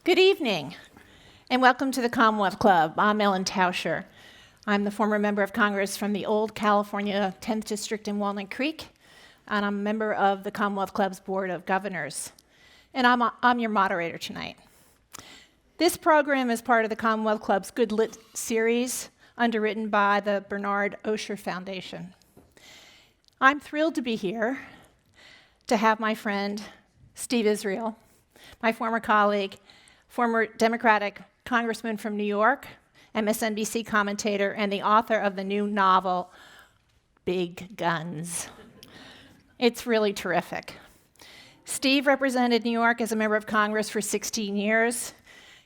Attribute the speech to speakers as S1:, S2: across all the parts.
S1: Good evening, and welcome to the Commonwealth Club. I'm Ellen Tauscher. I'm the former member of Congress from the old California 10th District in Walnut Creek, and I'm a member of the Commonwealth Club's Board of Governors. And I'm your moderator tonight. This program is part of the Commonwealth Club's Good Lit series, underwritten by the Bernard Osher Foundation. I'm thrilled to be here to have my friend, Steve Israel, my former colleague, former Democratic congressman from New York, MSNBC commentator, and the author of the new novel, Big Guns. It's really terrific. Steve represented New York as a member of Congress for 16 years.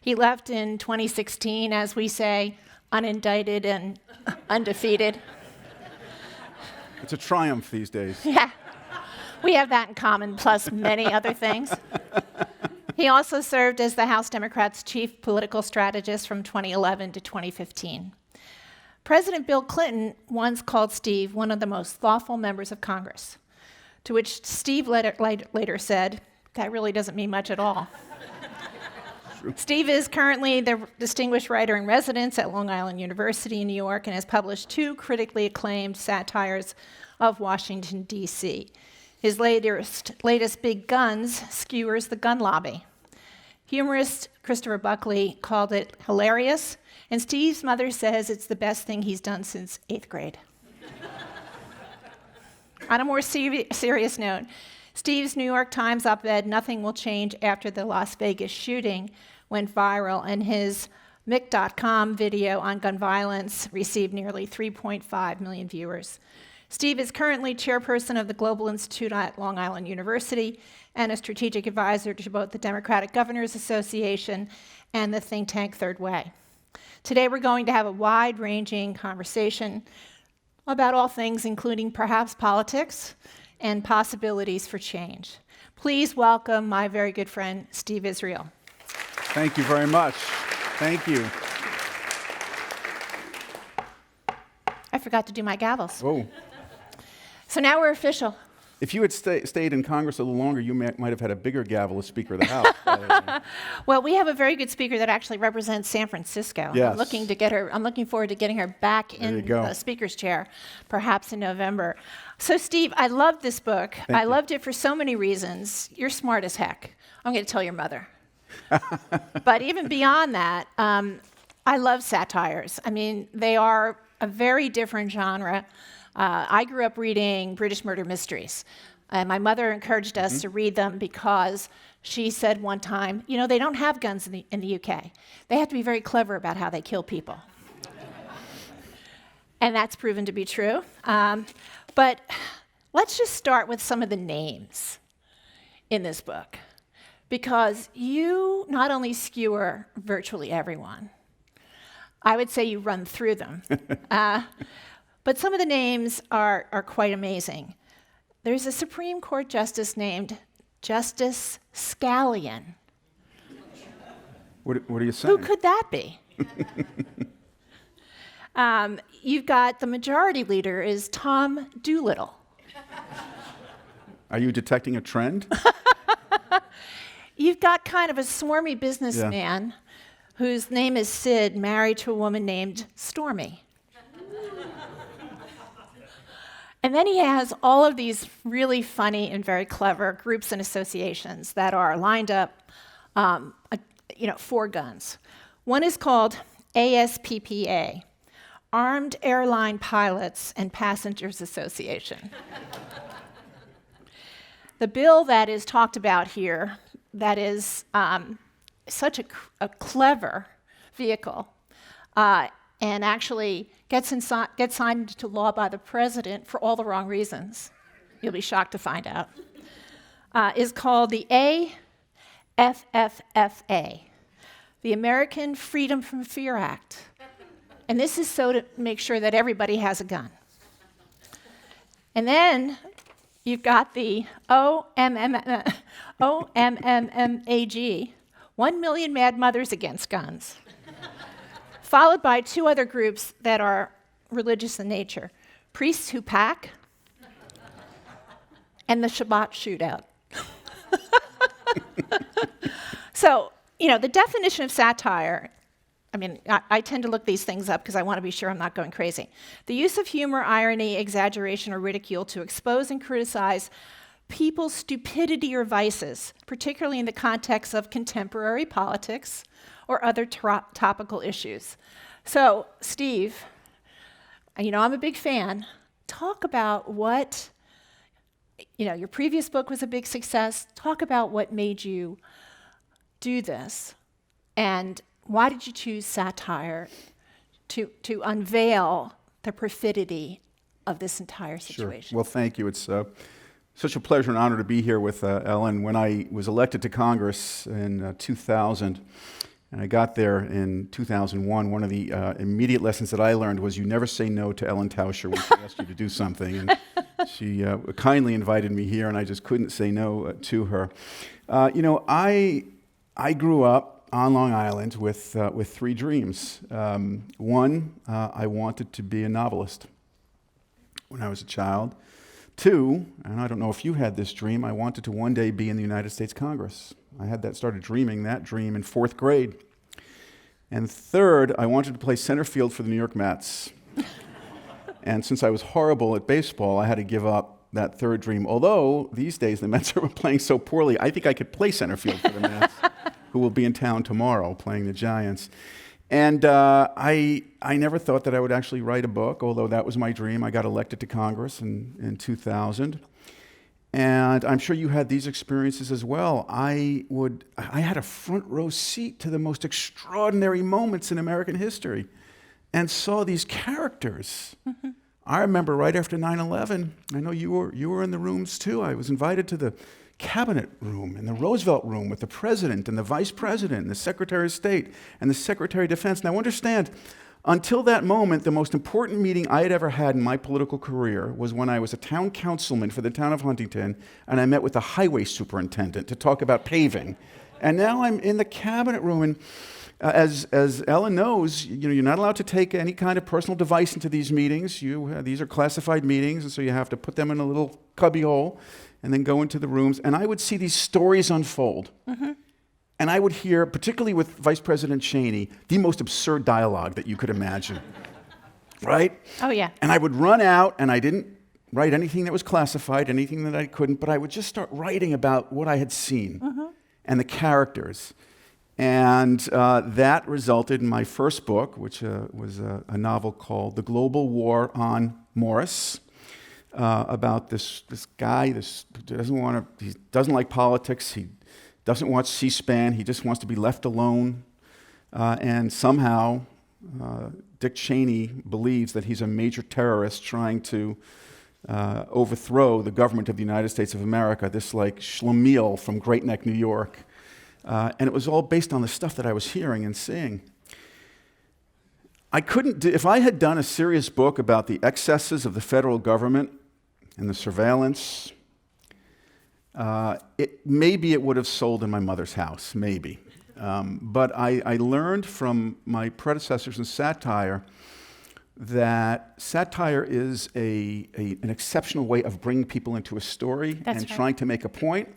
S1: He left in 2016, as we say, unindicted and undefeated.
S2: It's a triumph these days.
S1: Yeah, we have that in common, plus many other things. He also served as the House Democrats' chief political strategist from 2011 to 2015. President Bill Clinton once called Steve one of the most thoughtful members of Congress, to which Steve later said, that really doesn't mean much at all. Steve is currently the distinguished writer in residence at Long Island University in New York and has published 2 critically acclaimed satires of Washington, D.C. His latest Big Guns skewers the gun lobby. Humorist Christopher Buckley called it hilarious, and Steve's mother says it's the best thing he's done since 8th grade. On a more serious note, Steve's New York Times op-ed, Nothing Will Change After the Las Vegas Shooting, went viral, and his Mick.com video on gun violence received nearly 3.5 million viewers. Steve is currently chairperson of the Global Institute at Long Island University and a strategic advisor to both the Democratic Governors Association and the think tank Third Way. Today we're going to have a wide-ranging conversation about all things, including perhaps politics and possibilities for change. Please welcome my very good friend, Steve Israel.
S2: Thank you very much. Thank you.
S1: I forgot to do my gavels.
S2: Whoa.
S1: So now we're official.
S2: If you had stayed in Congress a little longer, you might have had a bigger gavel as Speaker of the House.
S1: Well, we have a very good speaker that actually represents San Francisco.
S2: Yes.
S1: I'm looking forward to getting her back in the speaker's chair, perhaps in November. So, Steve, I loved this book. I loved it for so many reasons. You're smart as heck. I'm going to tell your mother. But even beyond that, I love satires. I mean, they are a very different genre. I grew up reading British murder mysteries. And my mother encouraged us to read them because she said one time, you know, they don't have guns in the UK. They have to be very clever about how they kill people. And that's proven to be true. But let's just start with some of the names in this book, because you not only skewer virtually everyone, I would say you run through them. But some of the names are quite amazing. There's a Supreme Court justice named Justice Scallion.
S2: What are you saying?
S1: Who could that be? You've got the majority leader is Tom Doolittle.
S2: Are you detecting a trend?
S1: You've got kind of a swarmy businessman whose name is Sid, married to a woman named Stormy. And then he has all of these really funny and very clever groups and associations that are lined up, for guns. One is called ASPPA, Armed Airline Pilots and Passengers Association. The bill that is talked about here, that is such a clever vehicle, and actually gets signed into law by the president for all the wrong reasons, you'll be shocked to find out, is called the AFFFA, the American Freedom from Fear Act. And this is so to make sure that everybody has a gun. And then you've got the OMMAG, 1 Million Mad Mothers Against Guns, followed by 2 other groups that are religious in nature, Priests Who Pack and the Shabbat Shootout. So the definition of satire, I tend to look these things up because I want to be sure I'm not going crazy. The use of humor, irony, exaggeration, or ridicule to expose and criticize people's stupidity or vices, particularly in the context of contemporary politics or other topical issues. So, Steve, I'm a big fan. Talk about what, your previous book was a big success. Talk about what made you do this, and why did you choose satire to unveil the perfidy of this entire situation?
S2: Sure. Well, thank you. It's such a pleasure and honor to be here with Ellen. When I was elected to Congress in 2000, and I got there in 2001, one of the immediate lessons that I learned was you never say no to Ellen Tauscher when she asks you to do something. And she kindly invited me here, and I just couldn't say no to her. I grew up on Long Island with three dreams. One, I wanted to be a novelist when I was a child. Two, and I don't know if you had this dream, I wanted to one day be in the United States Congress. I started dreaming that dream in 4th grade. And third, I wanted to play center field for the New York Mets. And since I was horrible at baseball, I had to give up that third dream. Although these days the Mets are playing so poorly, I think I could play center field for the Mets, who will be in town tomorrow playing the Giants. And I never thought that I would actually write a book, although that was my dream. I got elected to Congress in 2000. And I'm sure you had these experiences as well. I had a front row seat to the most extraordinary moments in American history and saw these characters. Mm-hmm. I remember right after 9/11, I know you were in the rooms too. I was invited to the cabinet room and the Roosevelt room with the president and the vice president and the secretary of state and the secretary of defense. Now understand, until that moment, the most important meeting I had ever had in my political career was when I was a town councilman for the town of Huntington, and I met with the highway superintendent to talk about paving. And now I'm in the cabinet room, and as Ellen knows, you're not allowed to take any kind of personal device into these meetings. These are classified meetings, and so you have to put them in a little cubby hole and then go into the rooms. And I would see these stories unfold. Mm-hmm. And I would hear, particularly with Vice President Cheney, the most absurd dialogue that you could imagine, right?
S1: Oh, yeah.
S2: And I would run out, and I didn't write anything that was classified, anything that I couldn't, but I would just start writing about what I had seen and the characters. And that resulted in my first book, which was a novel called The Global War on Morris, about this guy who doesn't like politics. He doesn't watch C-SPAN. He just wants to be left alone. And somehow, Dick Cheney believes that he's a major terrorist trying to overthrow the government of the United States of America, this like schlemiel from Great Neck, New York. And it was all based on the stuff that I was hearing and seeing. If I had done a serious book about the excesses of the federal government and the surveillance, maybe it would have sold in my mother's house, maybe. But I learned from my predecessors in satire that satire is an exceptional way of bringing people into a story trying to make a point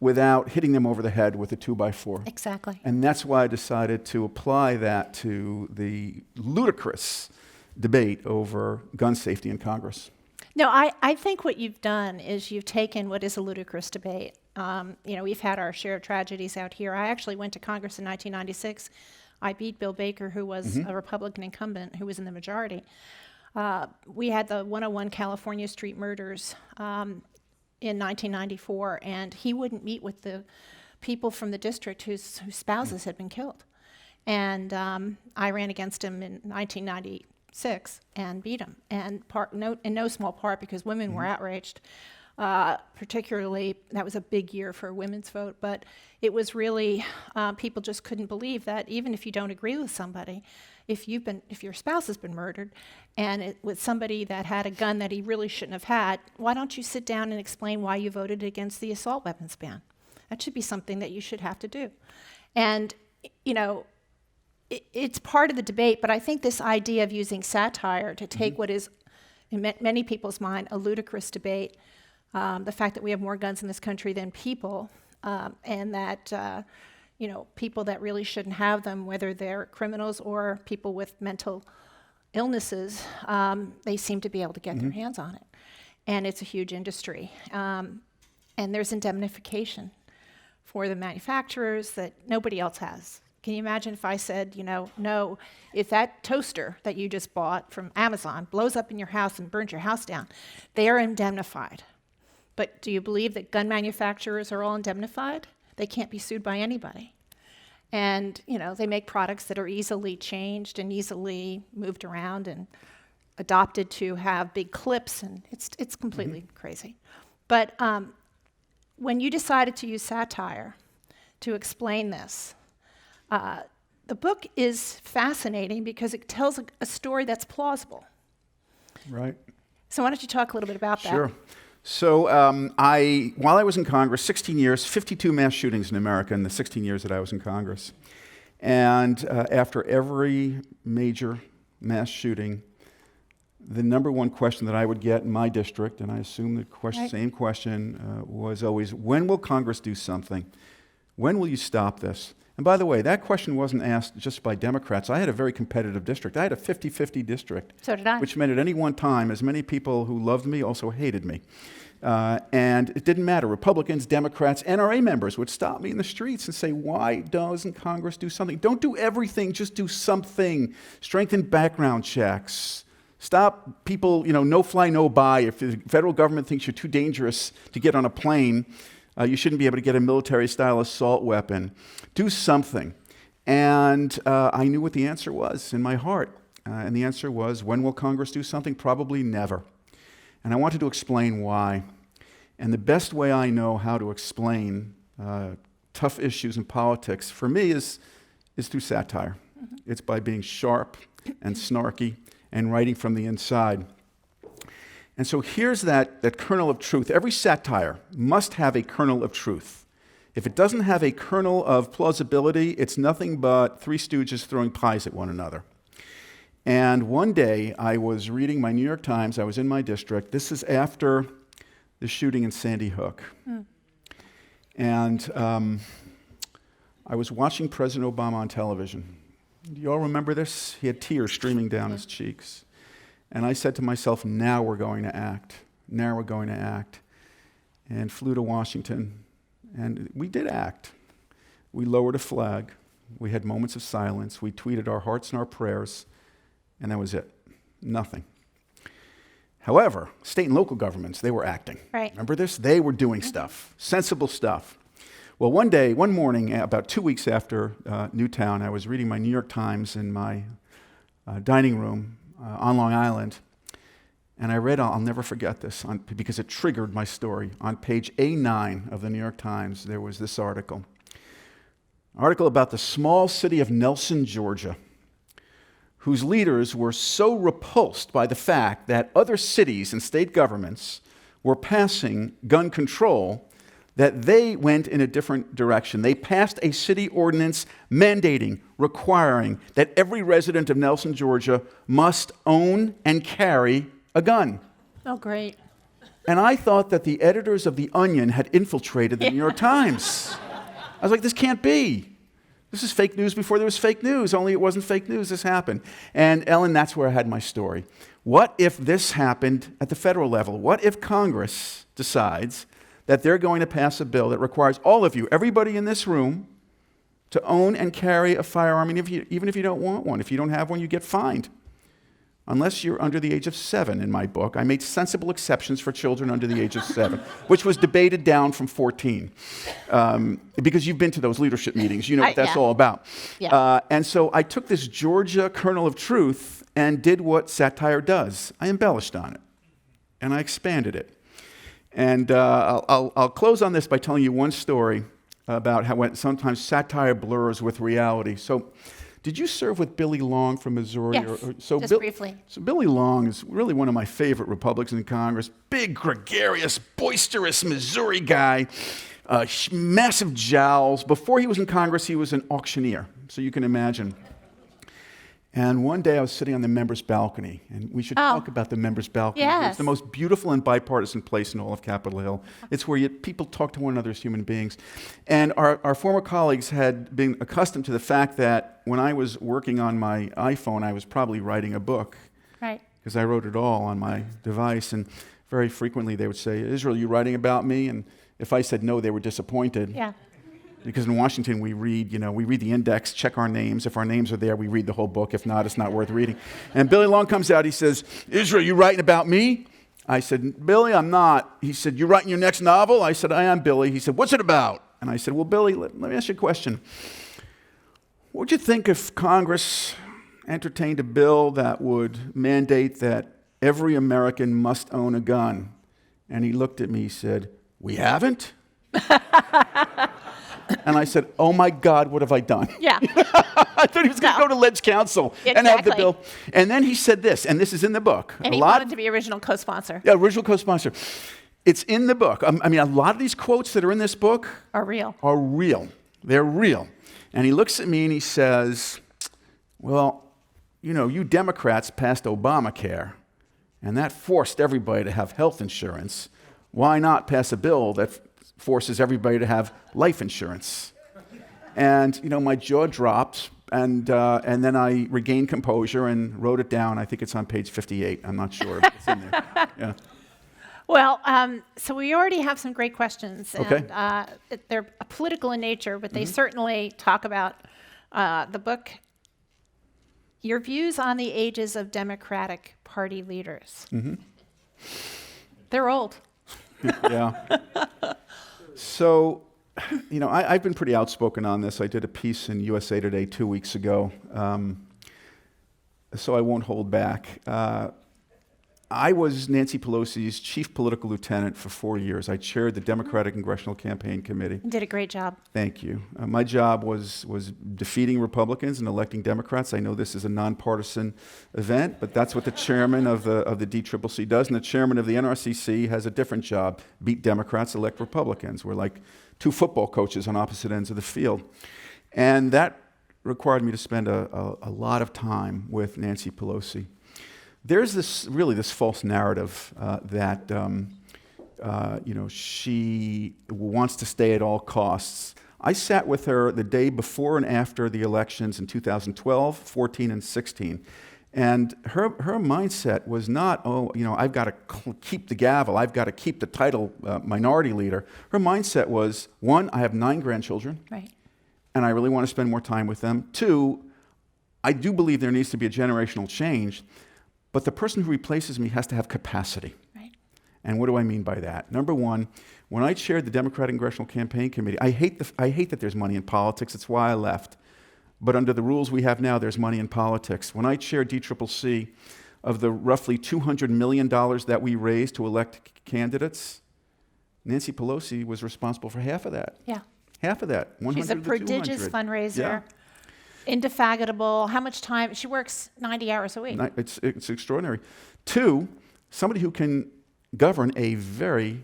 S2: without hitting them over the head with a 2x4.
S1: Exactly.
S2: And that's why I decided to apply that to the ludicrous debate over gun safety in Congress.
S1: No, I think what you've done is you've taken what is a ludicrous debate. We've had our share of tragedies out here. I actually went to Congress in 1996. I beat Bill Baker, who was a Republican incumbent, who was in the majority. We had the 101 California Street murders in 1994, and he wouldn't meet with the people from the district whose spouses had been killed. And I ran against him in 1996 and beat him, and in no small part because women were outraged. Particularly, that was a big year for a women's vote, but it was really, people just couldn't believe that even if you don't agree with somebody, if your spouse has been murdered and it was somebody that had a gun that he really shouldn't have had, why don't you sit down and explain why you voted against the assault weapons ban? That should be something that you should have to do. And, it's part of the debate, but I think this idea of using satire to take what is, in many people's mind, a ludicrous debate, the fact that we have more guns in this country than people, and that people that really shouldn't have them, whether they're criminals or people with mental illnesses, they seem to be able to get their hands on it. And it's a huge industry. And there's indemnification for the manufacturers that nobody else has. Can you imagine if I said, no, if that toaster that you just bought from Amazon blows up in your house and burns your house down, they are indemnified. But do you believe that gun manufacturers are all indemnified? They can't be sued by anybody. And, they make products that are easily changed and easily moved around and adopted to have big clips, and it's completely crazy. But when you decided to use satire to explain this, the book is fascinating because it tells a story that's plausible.
S2: Right.
S1: So why don't you talk a little bit about that?
S2: Sure. So while I was in Congress, 16 years, 52 mass shootings in America in the 16 years that I was in Congress. And after every major mass shooting, the number one question that I would get in my district, and I assume the same question, was always, when will Congress do something? When will you stop this? And by the way, that question wasn't asked just by Democrats. I had a very competitive district. I had a 50-50 district.
S1: So did I.
S2: Which meant at any one time, as many people who loved me also hated me. And it didn't matter. Republicans, Democrats, NRA members would stop me in the streets and say, why doesn't Congress do something? Don't do everything, just do something. Strengthen background checks. Stop people, no fly, no buy. If the federal government thinks you're too dangerous to get on a plane, you shouldn't be able to get a military-style assault weapon. Do something. And I knew what the answer was in my heart. And the answer was, when will Congress do something? Probably never. And I wanted to explain why. And the best way I know how to explain tough issues in politics, for me, is through satire. It's by being sharp and snarky and writing from the inside. And so here's that kernel of truth. Every satire must have a kernel of truth. If it doesn't have a kernel of plausibility, it's nothing but Three Stooges throwing pies at one another. And one day, I was reading my New York Times. I was in my district. This is after the shooting in Sandy Hook. And I was watching President Obama on television. Do you all remember this? He had tears streaming down his cheeks. And I said to myself, now we're going to act. Now we're going to act. And flew to Washington. And we did act. We lowered a flag. We had moments of silence. We tweeted our hearts and our prayers. And that was it. Nothing. However, state and local governments, they were acting.
S1: Right.
S2: Remember this? They were doing stuff, sensible stuff. Well, one morning, about 2 weeks after Newtown, I was reading my New York Times in my dining room on Long Island, and I read, I'll never forget this, because it triggered my story. On page A9 of the New York Times, there was this article about the small city of Nelson, Georgia, whose leaders were so repulsed by the fact that other cities and state governments were passing gun control that they went in a different direction. They passed a city ordinance mandating, requiring that every resident of Nelson, Georgia must own and carry a gun.
S1: Oh, great.
S2: And I thought that the editors of The Onion had infiltrated the New York Times. I was like, this can't be. This is fake news before there was fake news, only it wasn't fake news, this happened. And Ellen, that's where I had my story. What if this happened at the federal level? What if Congress decides that they're going to pass a bill that requires all of you, everybody in this room, to own and carry a firearm, and even if you don't want one? If you don't have one, you get fined. Unless you're under the age of 7, in my book. I made sensible exceptions for children under the age of 7, which was debated down from 14. Because you've been to those leadership meetings. You know what that's all about.
S1: Yeah.
S2: And so I took this Georgia kernel of truth and did what satire does. I embellished on it. And I expanded it. And I'll close on this by telling you one story about how sometimes satire blurs with reality. So, did you serve with Billy Long from Missouri?
S1: Yes, just briefly.
S2: So Billy Long is really one of my favorite Republicans in Congress. Big, gregarious, boisterous Missouri guy, massive jowls. Before he was in Congress, he was an auctioneer, so you can imagine. And one day I was sitting on the members' balcony, and we should talk about the members' balcony.
S1: Yes.
S2: It's the most beautiful and bipartisan place in all of Capitol Hill. It's where people talk to one another as human beings. And our former colleagues had been accustomed to the fact that when I was working on my iPhone, I was probably writing a book.
S1: Right.
S2: Because I wrote it all on my device. And very frequently they would say, Israel, you writing about me? And if I said no, they were disappointed.
S1: Yeah.
S2: Because in Washington, we read the index, check our names. If our names are there, we read the whole book. If not, it's not worth reading. And Billy Long comes out, he says, Israel, you writing about me? I said, Billy, I'm not. He said, you writing your next novel? I said, I am, Billy. He said, what's it about? And I said, well, Billy, let me ask you a question. What would you think if Congress entertained a bill that would mandate that every American must own a gun? And he looked at me, he said, we haven't? And I said, oh my God, what have I done?
S1: Yeah.
S2: I thought he was going to go to Ledge Council and have the
S1: Exactly.
S2: bill. And then he said this, and this is in the book.
S1: And he wanted to be original co-sponsor.
S2: Yeah, original co-sponsor. It's in the book. I mean, a lot of these quotes that are in this book
S1: Are real.
S2: are real. They're real. And he looks at me and he says, well, you Democrats passed Obamacare, and that forced everybody to have health insurance. Why not pass a bill that forces everybody to have life insurance? And my jaw dropped, and then I regained composure and wrote it down. I think it's on page 58. I'm not sure. It's in there. Yeah.
S1: Well, so we already have some great questions.
S2: Okay.
S1: And they're political in nature, but they certainly talk about the book. Your views on the ages of Democratic Party leaders.
S2: Mm-hmm.
S1: They're old.
S2: Yeah. So, I've been pretty outspoken on this. I did a piece in USA Today 2 weeks ago, so I won't hold back. I was Nancy Pelosi's chief political lieutenant for 4 years. I chaired the Democratic Congressional Campaign Committee.
S1: You did a great job.
S2: Thank you. My job was defeating Republicans and electing Democrats. I know this is a nonpartisan event, but that's what the chairman of the DCCC does, and the chairman of the NRCC has a different job: beat Democrats, elect Republicans. We're like two football coaches on opposite ends of the field, and that required me to spend a lot of time with Nancy Pelosi. There's this false narrative that she wants to stay at all costs. I sat with her the day before and after the elections in 2012, 14, and 16. And her mindset was not, I've got to keep the gavel, I've got to keep the title minority leader. Her mindset was, one, I have 9 grandchildren,
S1: Right.
S2: and I really want to spend more time with them. 2, I do believe there needs to be a generational change, but the person who replaces me has to have capacity.
S1: Right.
S2: And what do I mean by that? Number one, when I chaired the Democratic Congressional Campaign Committee, I hate that there's money in politics. It's why I left. But under the rules we have now, there's money in politics. When I chaired DCCC, of the roughly $200 million that we raised to elect candidates, Nancy Pelosi was responsible for half of that.
S1: Yeah.
S2: Half of that, 100
S1: She's a
S2: to
S1: prodigious
S2: 200.
S1: fundraiser.
S2: Yeah.
S1: Indefatigable. How much time? She works 90 hours a week.
S2: It's extraordinary. 2, somebody who can govern a very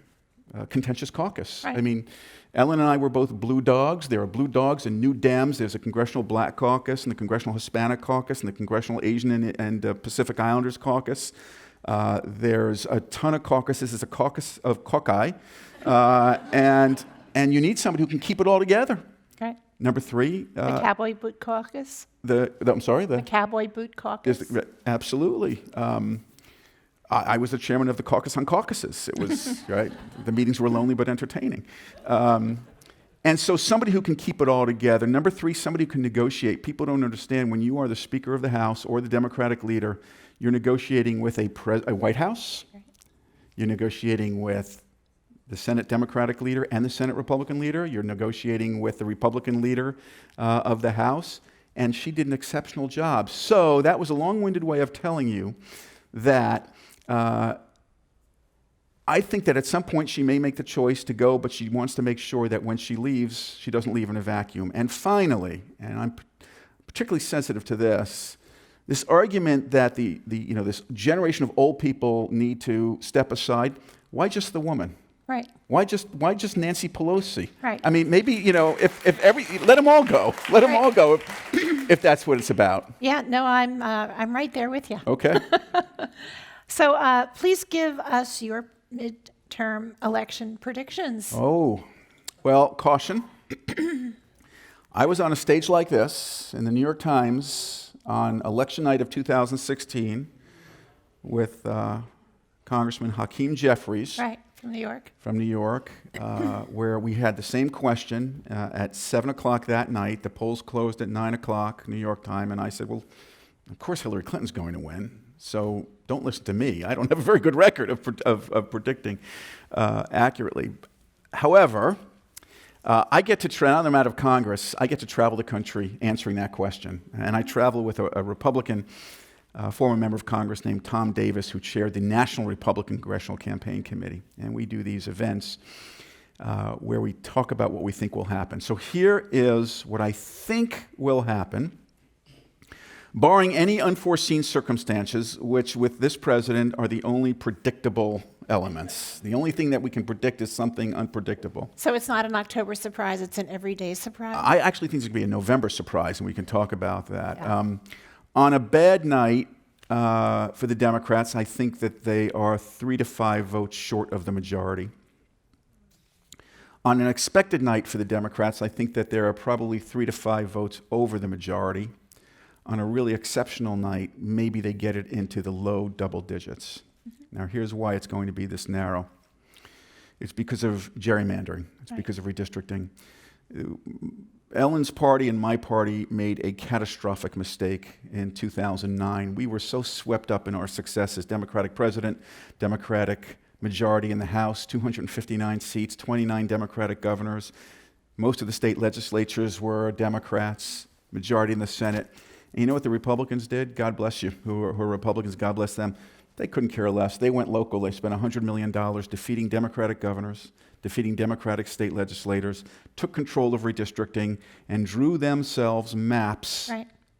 S2: contentious caucus.
S1: Right.
S2: I mean, Ellen and I were both blue dogs. There are blue dogs and New Dems. There's a Congressional Black Caucus and the Congressional Hispanic Caucus and the Congressional Asian and Pacific Islanders Caucus. There's a ton of caucuses. There's a caucus of caucus. And you need somebody who can keep it all together.
S1: Right.
S2: Number 3.
S1: The Cowboy Boot Caucus.
S2: I'm sorry?
S1: The Cowboy Boot Caucus.
S2: Absolutely. I was the chairman of the Caucus on Caucuses. It was, right? The meetings were lonely but entertaining. And so somebody who can keep it all together. Number 3, somebody who can negotiate. People don't understand when you are the Speaker of the House or the Democratic leader, you're negotiating with a White House.
S1: Right.
S2: You're negotiating with the Senate Democratic leader and the Senate Republican leader. You're negotiating with the Republican leader of the House. And she did an exceptional job. So that was a long-winded way of telling you that I think that at some point she may make the choice to go, but she wants to make sure that when she leaves, she doesn't leave in a vacuum. And finally, and I'm particularly sensitive to this argument that this generation of old people need to step aside. Why just the woman?
S1: Right.
S2: Why just Nancy Pelosi?
S1: Right.
S2: I mean, maybe, if let them all go. Let them all go. if that's what it's about.
S1: Yeah, no, I'm right there with you.
S2: Okay.
S1: So please give us your midterm election predictions.
S2: Oh, well, caution. I was on a stage like this in the New York Times on election night of 2016 with Congressman Hakeem Jeffries.
S1: Right, from New York.
S2: From New York, where we had the same question at 7 o'clock that night. The polls closed at 9 o'clock, New York time, and I said, well, of course Hillary Clinton's going to win, so don't listen to me. I don't have a very good record of predicting accurately. However, I get to travel, I'm out of Congress, I get to travel the country answering that question. And I travel with a Republican former member of Congress named Tom Davis, who chaired the National Republican Congressional Campaign Committee. And we do these events where we talk about what we think will happen. So here is what I think will happen, barring any unforeseen circumstances, which with this president are the only predictable elements. The only thing that we can predict is something unpredictable.
S1: So it's not an October surprise, it's an everyday surprise?
S2: I actually think it's going to be a November surprise, and we can talk about that.
S1: Yeah.
S2: On a bad night for the Democrats, I think that they are 3 to 5 votes short of the majority. On an expected night for the Democrats, I think that there are probably 3 to 5 votes over the majority. On a really exceptional night, maybe they get it into the low double digits. Now, here's why it's going to be this narrow. It's because of gerrymandering. It's because of redistricting. Ellen's party and my party made a catastrophic mistake in 2009. We were so swept up in our success as Democratic president, Democratic majority in the House, 259 seats, 29 Democratic governors. Most of the state legislatures were Democrats, majority in the Senate. And you know what the Republicans did? God bless you, who are Republicans, God bless them. They couldn't care less. They went local. They spent $100 million defeating Democratic governors, defeating Democratic state legislators, took control of redistricting, and drew themselves maps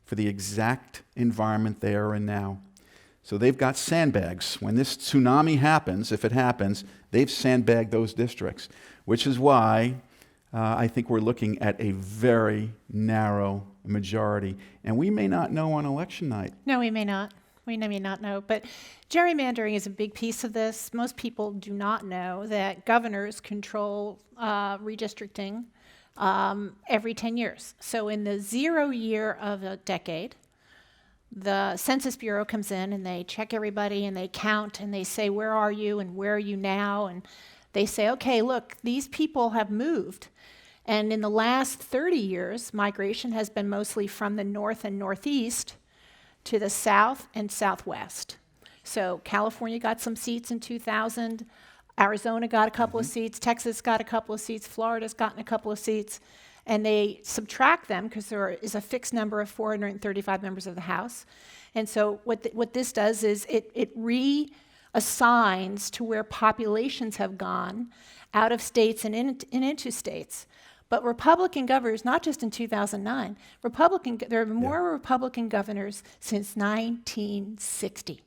S2: for the exact environment they are in now. So they've got sandbags. When this tsunami happens, if it happens, they've sandbagged those districts, which is why I think we're looking at a very narrow majority. And we may not know on election night.
S1: No, we may not. We may not know, but gerrymandering is a big piece of this. Most people do not know that governors control redistricting every 10 years. So in the 0 year of a decade, the Census Bureau comes in and they check everybody and they count and they say, where are you and where are you now? And they say, okay, look, these people have moved. And in the last 30 years, migration has been mostly from the north and northeast to the south and southwest. So California got some seats in 2000, Arizona got a couple of seats, Texas got a couple of seats, Florida's gotten a couple of seats, and they subtract them because there is a fixed number of 435 members of the House. And so what this does is it reassigns to where populations have gone out of states and into states. But Republican governors, not just in 2009, there are more Republican governors since 1960.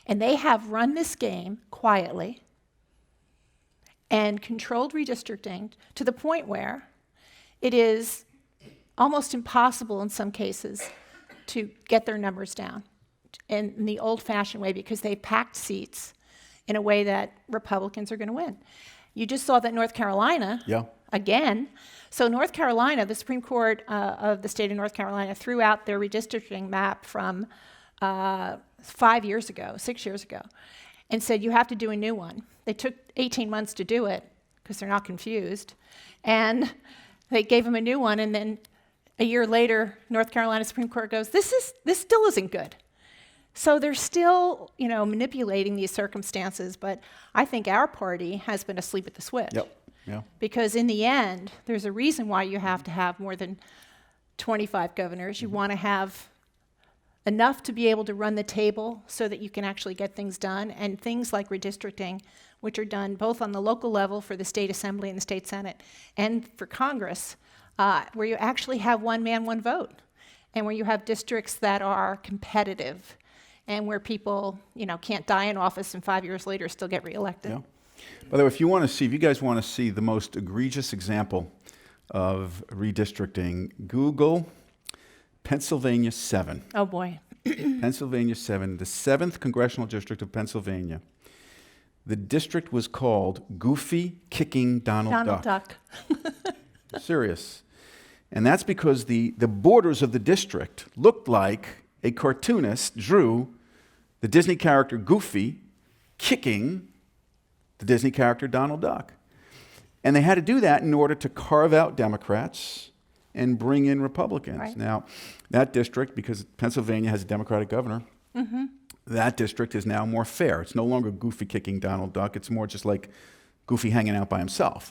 S1: And they have run this game quietly and controlled redistricting to the point where it is almost impossible in some cases to get their numbers down in the old-fashioned way because they packed seats in a way that Republicans are going to win. You just saw that North Carolina, again. So North Carolina, the Supreme Court of the state of North Carolina threw out their redistricting map from 6 years ago, and said you have to do a new one. They took 18 months to do it because they're not confused. And they gave them a new one, and then a year later, North Carolina Supreme Court goes, this still isn't good. So they're still, manipulating these circumstances, but I think our party has been asleep at the switch. Because in the end, there's a reason why you have to have more than 25 governors. You want to have enough to be able to run the table so that you can actually get things done, and things like redistricting, which are done both on the local level for the state assembly and the state senate, and for Congress, where you actually have one man, one vote, and where you have districts that are competitive, and where people, can't die in office and 5 years later still get reelected.
S2: By the way, if you guys want to see the most egregious example of redistricting, Google Pennsylvania 7.
S1: Oh, boy.
S2: Pennsylvania 7, the 7th Congressional District of Pennsylvania. The district was called Goofy Kicking Donald Duck. Serious. And that's because the borders of the district looked like a cartoonist drew the Disney character Goofy kicking the Disney character Donald Duck. And they had to do that in order to carve out Democrats and bring in Republicans.
S1: Right.
S2: Now, that district, because Pennsylvania has a Democratic governor, that district is now more fair. It's no longer Goofy kicking Donald Duck. It's more just like Goofy hanging out by himself.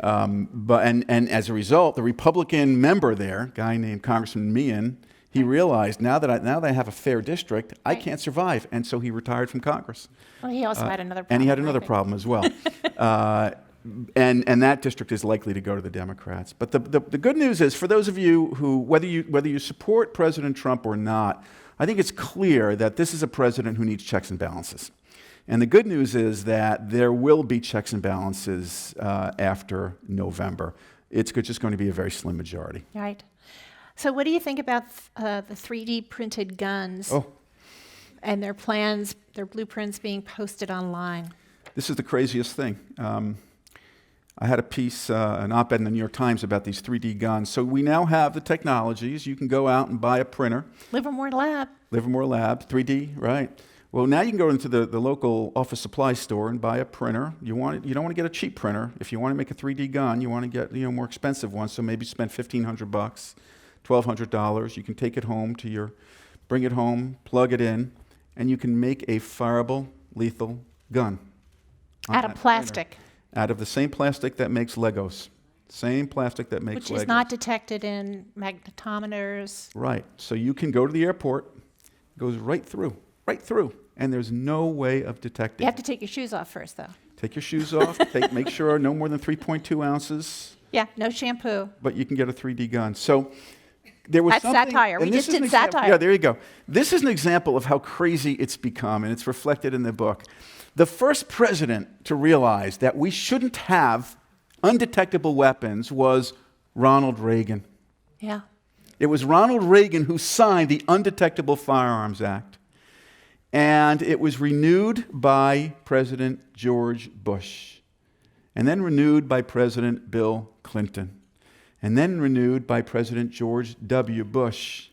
S2: And as a result, the Republican member there, a guy named Congressman Meehan, he realized now that I have a fair district, I can't survive, and so he retired from Congress.
S1: Well, he also had another problem.
S2: And he had another problem as well. And that district is likely to go to the Democrats. But the good news is, for those of you who, whether you support President Trump or not, I think it's clear that this is a president who needs checks and balances. And the good news is that there will be checks and balances after November. It's just going to be a very slim majority.
S1: Right. So what do you think about the 3D printed guns and their plans, their blueprints being posted online?
S2: This is the craziest thing. I had a piece, an op-ed in the New York Times about these 3D guns. So we now have the technologies. You can go out and buy a printer.
S1: Livermore Lab.
S2: Livermore Lab, 3D, right. Well, now you can go into the local office supply store and buy a printer. You don't want to get a cheap printer. If you want to make a 3D gun, you want to get more expensive one. So maybe spend $1,500, $1,200. You can take it home bring it home, plug it in, and you can make a fireable, lethal gun.
S1: Out of plastic.
S2: Printer. Out of the same plastic that makes Legos. Same plastic that makes Legos.
S1: Which is not detected in magnetometers.
S2: Right. So you can go to the airport, it goes right through, and there's no way of detecting.
S1: You have to take your shoes off first, though.
S2: Take your shoes off, make sure no more than 3.2 ounces.
S1: Yeah, no shampoo.
S2: But you can get a 3D gun. So there was
S1: That's
S2: something,
S1: satire. We just did satire.
S2: Yeah, there you go. This is an example of how crazy it's become, and it's reflected in the book. The first president to realize that we shouldn't have undetectable weapons was Ronald Reagan.
S1: Yeah.
S2: It was Ronald Reagan who signed the Undetectable Firearms Act. And it was renewed by President George Bush, and then renewed by President Bill Clinton, and then renewed by President George W. Bush.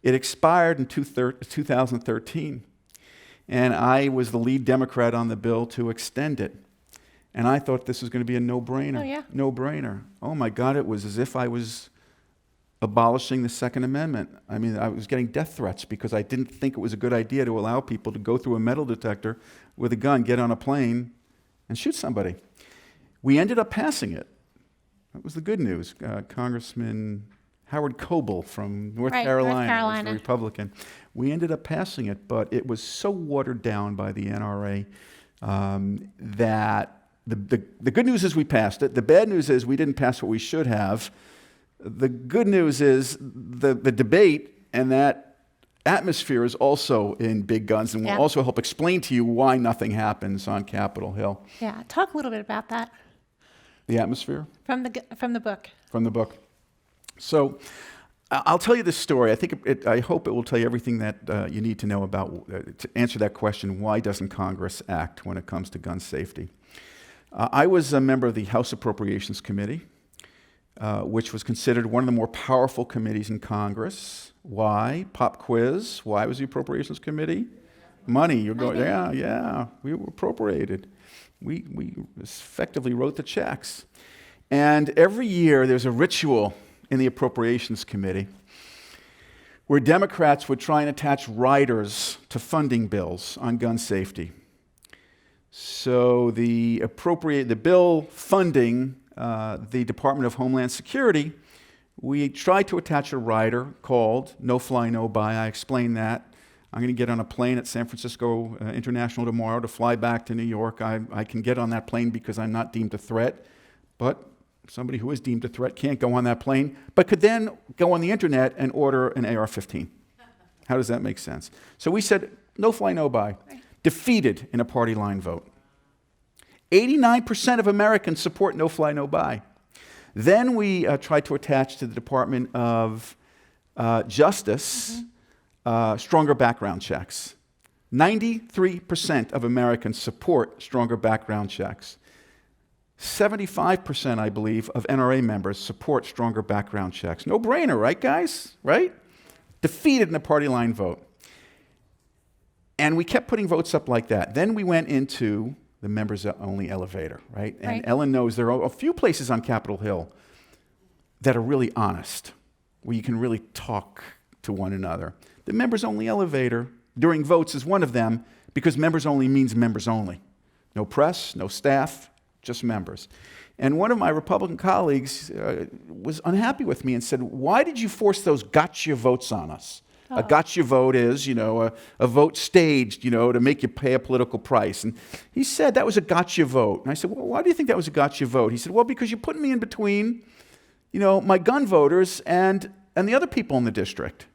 S2: It expired in 2013, and I was the lead Democrat on the bill to extend it. And I thought this was going to be a no-brainer.
S1: Oh, yeah.
S2: No-brainer. Oh, my God, it was as if I was abolishing the Second Amendment. I mean, I was getting death threats because I didn't think it was a good idea to allow people to go through a metal detector with a gun, get on a plane, and shoot somebody. We ended up passing it. That was the good news. Congressman Howard Coble from North Carolina was the Republican. We ended up passing it, but it was so watered down by the NRA that the good news is we passed it. The bad news is we didn't pass what we should have. The good news is the debate and that atmosphere is also in big guns, and will also help explain to you why nothing happens on Capitol Hill.
S1: Yeah, talk a little bit about that.
S2: The atmosphere?
S1: From the book.
S2: From the book. So I'll tell you this story. I hope it will tell you everything that you need to know about to answer that question, why doesn't Congress act when it comes to gun safety? I was a member of the House Appropriations Committee, which was considered one of the more powerful committees in Congress. Why? Pop quiz. Why was the Appropriations Committee? Money. You're going, yeah, we were appropriated. We effectively wrote the checks. And every year there's a ritual in the Appropriations Committee where Democrats would try and attach riders to funding bills on gun safety. So the bill funding the Department of Homeland Security, we tried to attach a rider called No Fly, No Buy. I explained that. I'm going to get on a plane at San Francisco International tomorrow to fly back to New York. I can get on that plane because I'm not deemed a threat, but somebody who is deemed a threat can't go on that plane, but could then go on the internet and order an AR-15. How does that make sense? So we said, no fly, no buy. Defeated in a party line vote. 89% of Americans support no fly, no buy. Then we tried to attach to the Department of justice, stronger background checks. 93% of Americans support stronger background checks. 75%, I believe, of NRA members support stronger background checks. No brainer, right, guys? Right? Defeated in a party line vote. And we kept putting votes up like that. Then we went into the members-only elevator, right? And
S1: Right.
S2: Ellen knows there are a few places on Capitol Hill that are really honest, where you can really talk to one another. The members-only elevator during votes is one of them, because members-only means members-only. No press, no staff, just members. And one of my Republican colleagues was unhappy with me and said, "Why did you force those gotcha votes on us?" A gotcha vote is, a vote staged, to make you pay a political price. And he said that was a gotcha vote. And I said, "Well, why do you think that was a gotcha vote?" He said, "Well, because you're putting me in between, my gun voters and the other people in the district."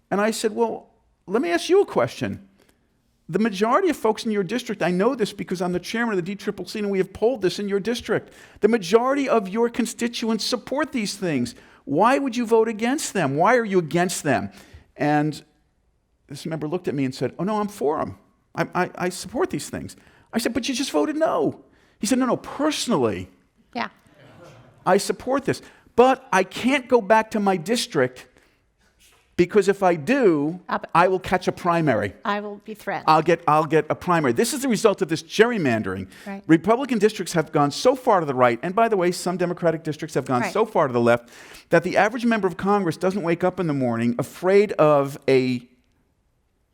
S2: And I said, "Well, let me ask you a question. The majority of folks in your district, I know this because I'm the chairman of the DCCC and we have polled this in your district. The majority of your constituents support these things. Why would you vote against them? Why are you against them?" And this member looked at me and said, "Oh, no, I'm for them. I support these things." I said, "But you just voted no." He said, No, personally,
S1: Yeah.
S2: I support this. But I can't go back to my district because if I do, I will catch a primary.
S1: I will be threatened.
S2: I'll get a primary. This is the result of this gerrymandering.
S1: Right.
S2: Republican districts have gone so far to the right, and by the way, some Democratic districts have gone
S1: Right.
S2: so far to the left, that the average member of Congress doesn't wake up in the morning afraid of a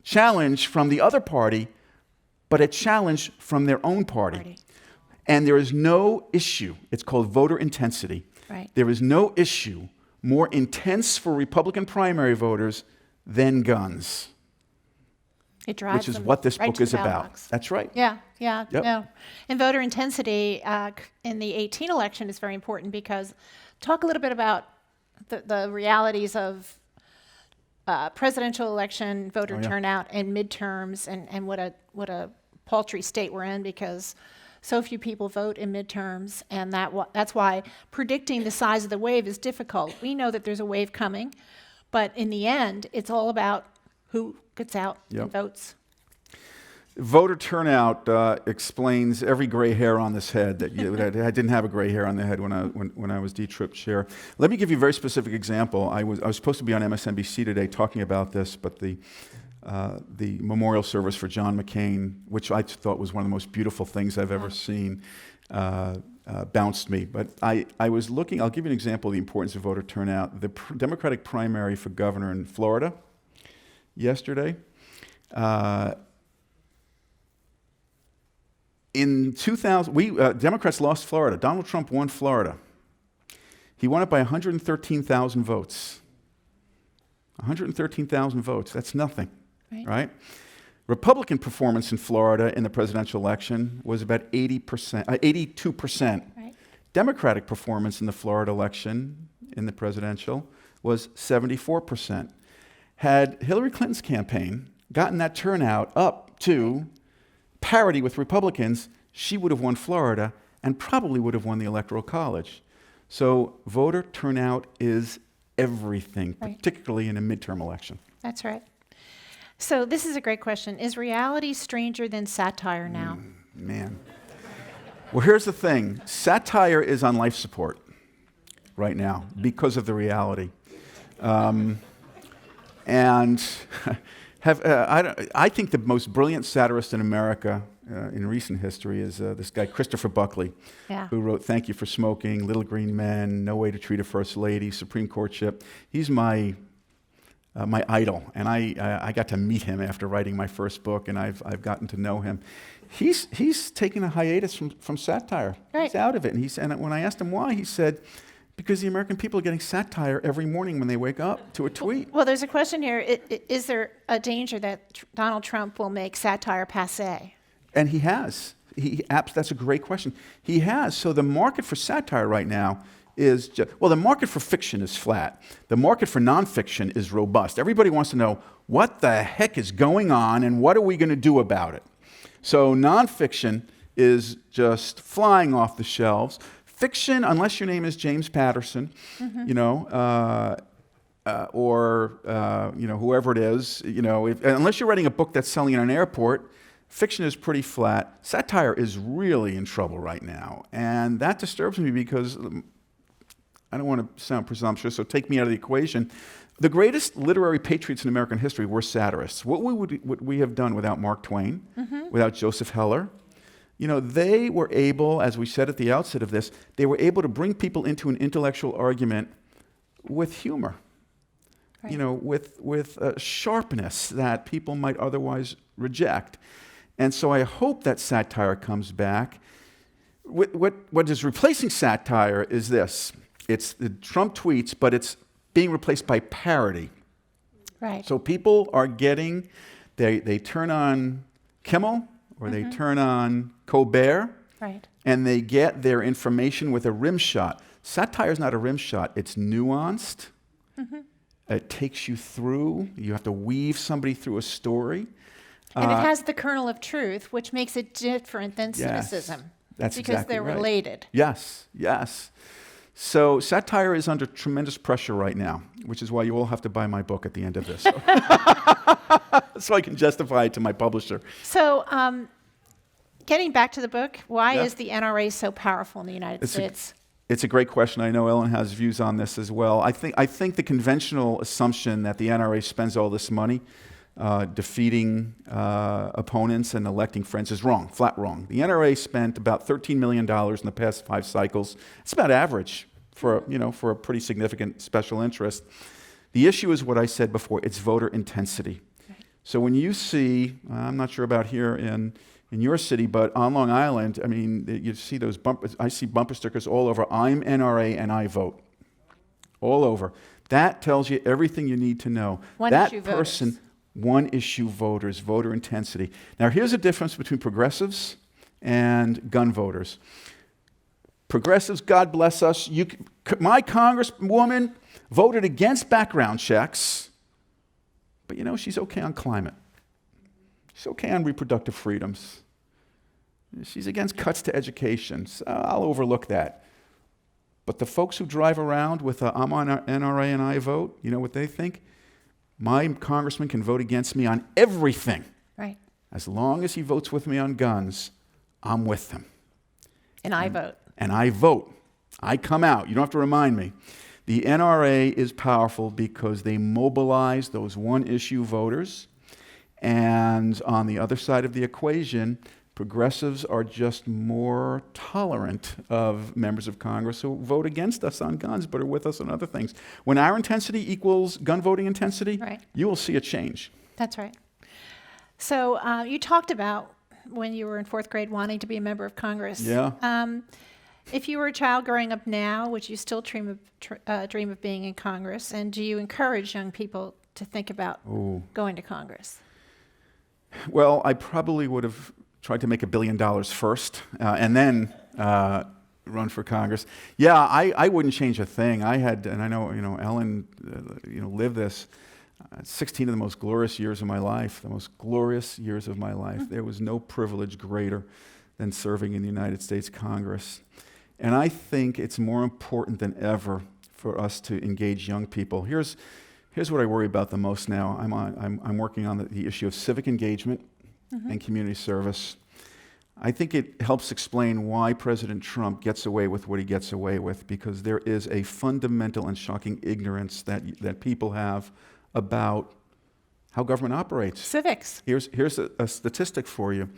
S2: challenge from the other party, but a challenge from their own party. And there is no issue, it's called voter intensity.
S1: Right.
S2: There is no issue more intense for Republican primary voters than guns,
S1: It drives
S2: which is
S1: them
S2: what this
S1: right
S2: book
S1: to
S2: is
S1: the ballot
S2: about.
S1: box.
S2: That's right.
S1: Yeah,
S2: Yep.
S1: no. And voter intensity in the 2018 election is very important because talk a little bit about the realities of presidential election, voter turnout, and midterms, and what a paltry state we're in because so few people vote in midterms, and that's why predicting the size of the wave is difficult. We know that there's a wave coming, but in the end, it's all about who gets out and votes.
S2: Voter turnout explains every gray hair on this head. That I didn't have a gray hair on the head when I was DTRIP chair. Let me give you a very specific example. I was supposed to be on MSNBC today talking about this, but the memorial service for John McCain, which I thought was one of the most beautiful things I've ever seen, bounced me. But I was looking. I'll give you an example of the importance of voter turnout. The Democratic primary for governor in Florida yesterday. In 2000, Democrats lost Florida. Donald Trump won Florida. He won it by 113,000 votes. 113,000 votes. That's nothing, right? Republican performance in Florida in the presidential election was about 82%.
S1: Right.
S2: Democratic performance in the Florida election in the presidential was 74%. Had Hillary Clinton's campaign gotten that turnout up to parity with Republicans, she would have won Florida and probably would have won the Electoral College. So voter turnout is everything, particularly in a midterm election.
S1: That's right. So this is a great question. Is reality stranger than satire now?
S2: Man. Well, here's the thing. Satire is on life support right now because of the reality. And I think the most brilliant satirist in America in recent history is this guy, Christopher Buckley, who wrote Thank You for Smoking, Little Green Men, No Way to Treat a First Lady, Supreme Courtship. He's my idol, and I got to meet him after writing my first book, and I've gotten to know him. He's taking a hiatus from satire.
S1: Right.
S2: He's out of it, and when I asked him why, he said, because the American people are getting satire every morning when they wake up to a tweet.
S1: Well, there's a question here. Is there a danger that Donald Trump will make satire passé?
S2: And he has. That's a great question. He has. So the market for satire right now is the market for fiction is flat. The market for nonfiction is robust. Everybody wants to know what the heck is going on and what are we going to do about it. So nonfiction is just flying off the shelves. Fiction, unless your name is James Patterson, whoever it is, unless you're writing a book that's selling in an airport, fiction is pretty flat. Satire is really in trouble right now, and that disturbs me because I don't want to sound presumptuous, so take me out of the equation. The greatest literary patriots in American history were satirists. What would we have done without Mark Twain, without Joseph Heller? They were able, as we said at the outset of this, they were able to bring people into an intellectual argument with humor,
S1: Right.
S2: with sharpness that people might otherwise reject. And so I hope that satire comes back. What is replacing satire is this. It's the Trump tweets, but it's being replaced by parody.
S1: Right.
S2: So people are getting, they turn on Kimmel or they turn on Colbert,
S1: Right.
S2: and they get their information with a rim shot. Satire is not a rim shot. It's nuanced. It takes you through. You have to weave somebody through a story.
S1: And it has the kernel of truth, which makes it different than
S2: Yes,
S1: cynicism.
S2: that's
S1: because
S2: exactly
S1: they're
S2: right.
S1: related.
S2: Yes, yes. So satire is under tremendous pressure right now, which is why you all have to buy my book at the end of this. So I can justify it to my publisher.
S1: So, getting back to the book, why
S2: Yeah.
S1: is the NRA so powerful in the United States?
S2: It's a great question. I know Ellen has views on this as well. I think the conventional assumption that the NRA spends all this money defeating opponents and electing friends is wrong, flat wrong. The NRA spent about $13 million in the past 5 cycles. It's about average for a pretty significant special interest. The issue is what I said before. It's voter intensity.
S1: Right.
S2: So when you see, I'm not sure about here in your city, but on Long Island, I mean, you see those I see bumper stickers all over. I'm NRA and I vote. All over. That tells you everything you need to know.
S1: One-issue
S2: That person,
S1: voters.
S2: one-issue voters, voter intensity. Now, here's a difference between progressives and gun voters. Progressives, God bless us. My congresswoman voted against background checks, but she's okay on climate. She's okay on reproductive freedoms. She's against cuts to education, so I'll overlook that. But the folks who drive around with I'm on NRA and I vote, you know what they think? My congressman can vote against me on everything.
S1: Right.
S2: As long as he votes with me on guns, I'm with him.
S1: And I vote.
S2: And I vote. I come out. You don't have to remind me. The NRA is powerful because they mobilize those one-issue voters. And on the other side of the equation, progressives are just more tolerant of members of Congress who vote against us on guns but are with us on other things. When our intensity equals gun voting intensity,
S1: Right.
S2: you will see a change.
S1: That's right. So you talked about when you were in 4th grade wanting to be a member of Congress.
S2: Yeah.
S1: If you were a child growing up now, would you still dream of being in Congress? And do you encourage young people to think about going to Congress?
S2: Well, I probably would have tried to make $1 billion first and then run for Congress. Yeah, I wouldn't change a thing. I had, and I know, Ellen, lived this. 16 of the most glorious years of my life, the most glorious years of my life. There was no privilege greater than serving in the United States Congress. And I think it's more important than ever for us to engage young people. Here's what I worry about the most now. I'm working on the issue of civic engagement and community service. I think it helps explain why President Trump gets away with what he gets away with, because there is a fundamental and shocking ignorance that people have about how government operates.
S1: Civics.
S2: Here's a statistic for you.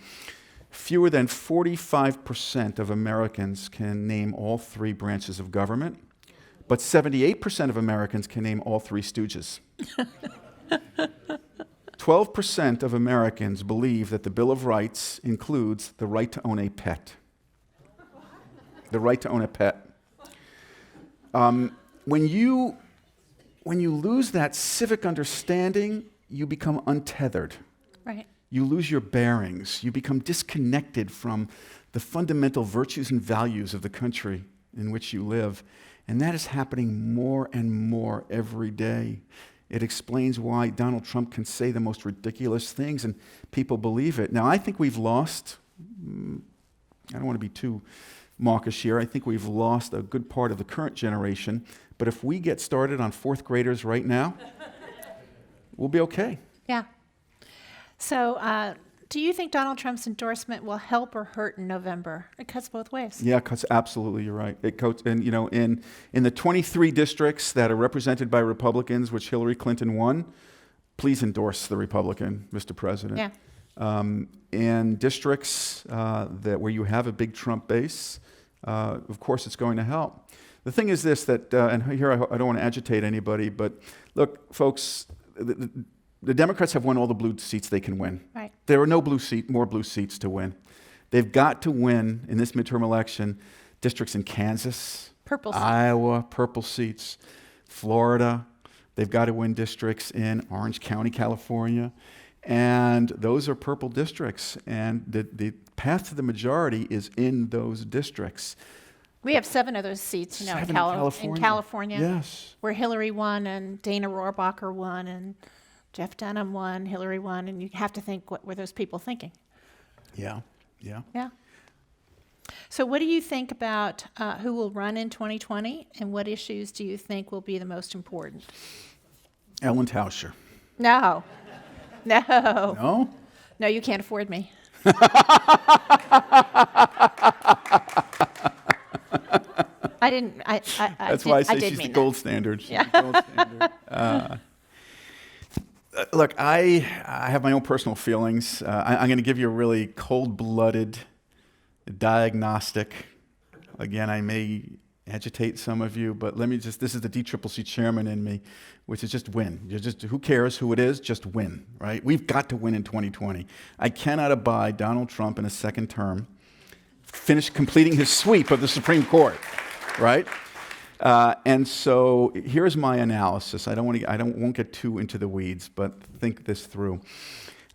S2: Fewer than 45% of Americans can name all 3 branches of government, but 78% of Americans can name all 3 stooges. 12% of Americans believe that the Bill of Rights includes the right to own a pet. The right to own a pet. When you lose that civic understanding, you become untethered.
S1: Right.
S2: You lose your bearings. You become disconnected from the fundamental virtues and values of the country in which you live. And that is happening more and more every day. It explains why Donald Trump can say the most ridiculous things and people believe it. Now, I think we've lost, I don't want to be too mawkish year. I think we've lost a good part of the current generation. But if we get started on fourth graders right now, we'll be okay.
S1: Yeah. So, do you think Donald Trump's endorsement will help or hurt in November? It cuts both ways.
S2: Yeah, absolutely, you're right. And you know, in the 23 districts that are represented by Republicans, which Hillary Clinton won, please endorse the Republican, Mr. President.
S1: Yeah.
S2: And districts where you have a big Trump base, of course, it's going to help. The thing is this, that, and here I don't want to agitate anybody, but look, folks, the Democrats have won all the blue seats they can win.
S1: Right.
S2: There are no more blue seats to win. They've got to win in this midterm election districts in Kansas,
S1: Purple seats.
S2: Iowa, purple seats, Florida. They've got to win districts in Orange County, California. And those are purple districts. And the path to the majority is in those districts.
S1: We have 7 of those seats, in California.
S2: Yes.
S1: Where Hillary won and Dana Rohrabacher won and Jeff Dunham won, Hillary won, and you have to think, what were those people thinking?
S2: Yeah.
S1: Yeah. So what do you think about who will run in 2020, and what issues do you think will be the most important?
S2: Ellen Tauscher.
S1: No.
S2: No?
S1: No, you can't afford me. I didn't.
S2: That's why I say she's the gold standard. She's the gold standard. Look, I have my own personal feelings. I'm going to give you a really cold-blooded diagnostic. Again, I may agitate some of you, but let me just, this is the DCCC chairman in me, which is just win. Who cares who it is? Just win, right? We've got to win in 2020. I cannot abide Donald Trump in a second term, completing his sweep of the Supreme Court, right? And so here's my analysis. Won't get too into the weeds, but think this through.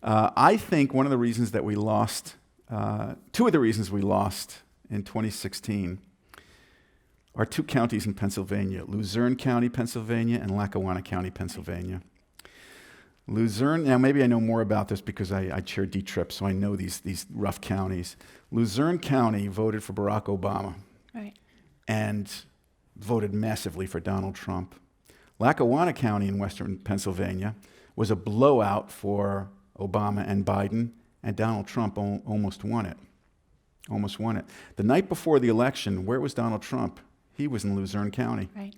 S2: I think one of the reasons that we lost, 2 of the reasons we lost in 2016 are 2 counties in Pennsylvania, Luzerne County, Pennsylvania, and Lackawanna County, Pennsylvania. Luzerne, now maybe I know more about this because I chair D-TRIP, so I know these rough counties. Luzerne County voted for Barack Obama.
S1: Right.
S2: And voted massively for Donald Trump. Lackawanna County in western Pennsylvania was a blowout for Obama and Biden, and Donald Trump almost won it. Almost won it. The night before the election, where was Donald Trump? He was in Luzerne County.
S1: Right.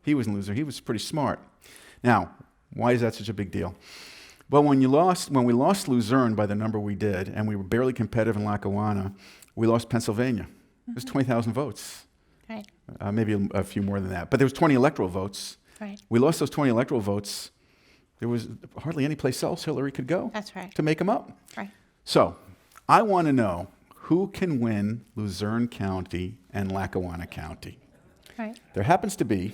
S2: He was in Luzerne. He was pretty smart. Now, why is that such a big deal? Well, when we lost Luzerne by the number we did, and we were barely competitive in Lackawanna, we lost Pennsylvania. It was 20,000 votes.
S1: Right.
S2: Maybe a few more than that. But there was 20 electoral votes.
S1: Right.
S2: We lost those 20 electoral votes. There was hardly any place else Hillary could go.
S1: That's right.
S2: To make them up.
S1: Right.
S2: So I want to know who can win Luzerne County and Lackawanna County.
S1: Right.
S2: There happens to be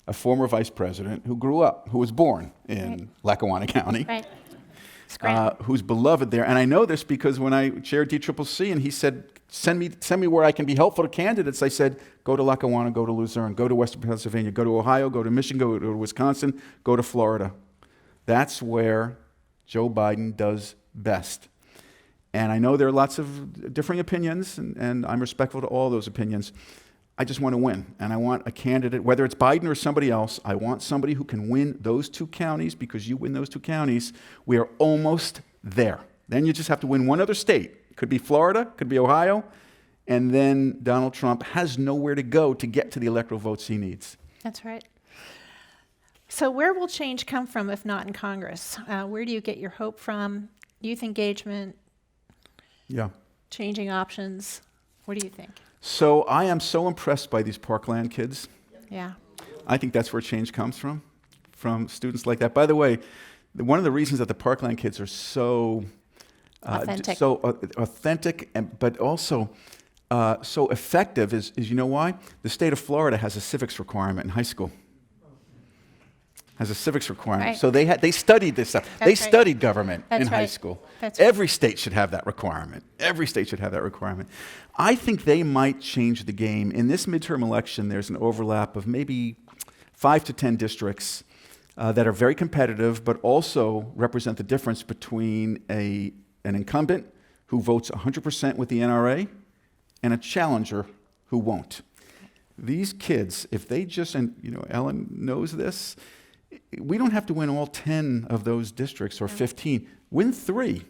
S2: a former vice president who was born in Lackawanna County.
S1: Right.
S2: Who's beloved there. And I know this because when I chaired DCCC and he said, send me where I can be helpful to candidates, I said, go to Lackawanna, go to Luzerne, go to Western Pennsylvania, go to Ohio, go to Michigan, go to Wisconsin, go to Florida. That's where Joe Biden does best. And I know there are lots of differing opinions, and I'm respectful to all those opinions. I just want to win, and I want a candidate, whether it's Biden or somebody else, I want somebody who can win those 2 counties, because you win those 2 counties, we are almost there. Then you just have to win one other state. Could be Florida, could be Ohio, and then Donald Trump has nowhere to go to get to the electoral votes he needs.
S1: That's right. So where will change come from if not in Congress? Where do you get your hope from? Youth engagement?
S2: Yeah.
S1: Changing options? What do you think?
S2: So I am so impressed by these Parkland kids.
S1: Yeah.
S2: I think that's where change comes from students like that. By the way, one of the reasons that the Parkland kids are so authentic, but also so effective is you know why? The state of Florida has a civics requirement in high school. Has a civics requirement.
S1: Right.
S2: So they studied this stuff. They studied government in high school.
S1: That's right.
S2: Every state should have that requirement. Every state should have that requirement. I think they might change the game. In this midterm election, there's an overlap of maybe 5 to 10 districts that are very competitive, but also represent the difference between an incumbent who votes 100% with the NRA and a challenger who won't. These kids, if they just, and Ellen knows this, we don't have to win all 10 of those districts or 15. Win 3.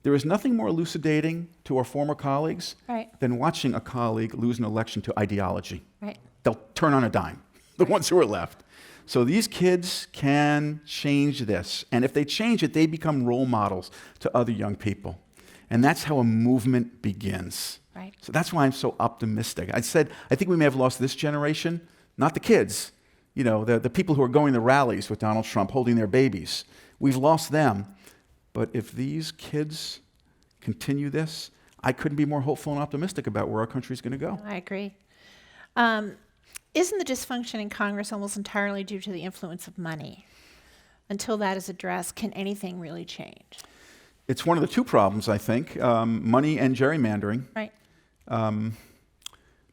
S2: There is nothing more elucidating to our former colleagues than watching a colleague lose an election to ideology.
S1: Right.
S2: They'll turn on a dime, the ones who are left. So these kids can change this. And if they change it, they become role models to other young people. And that's how a movement begins.
S1: Right.
S2: So that's why I'm so optimistic. I think we may have lost this generation, not the kids, the people who are going to rallies with Donald Trump holding their babies. We've lost them. But if these kids continue this, I couldn't be more hopeful and optimistic about where our country is going to go.
S1: I agree. Isn't the dysfunction in Congress almost entirely due to the influence of money? Until that is addressed, can anything really change?
S2: It's one of the two problems, I think, money and gerrymandering.
S1: Right.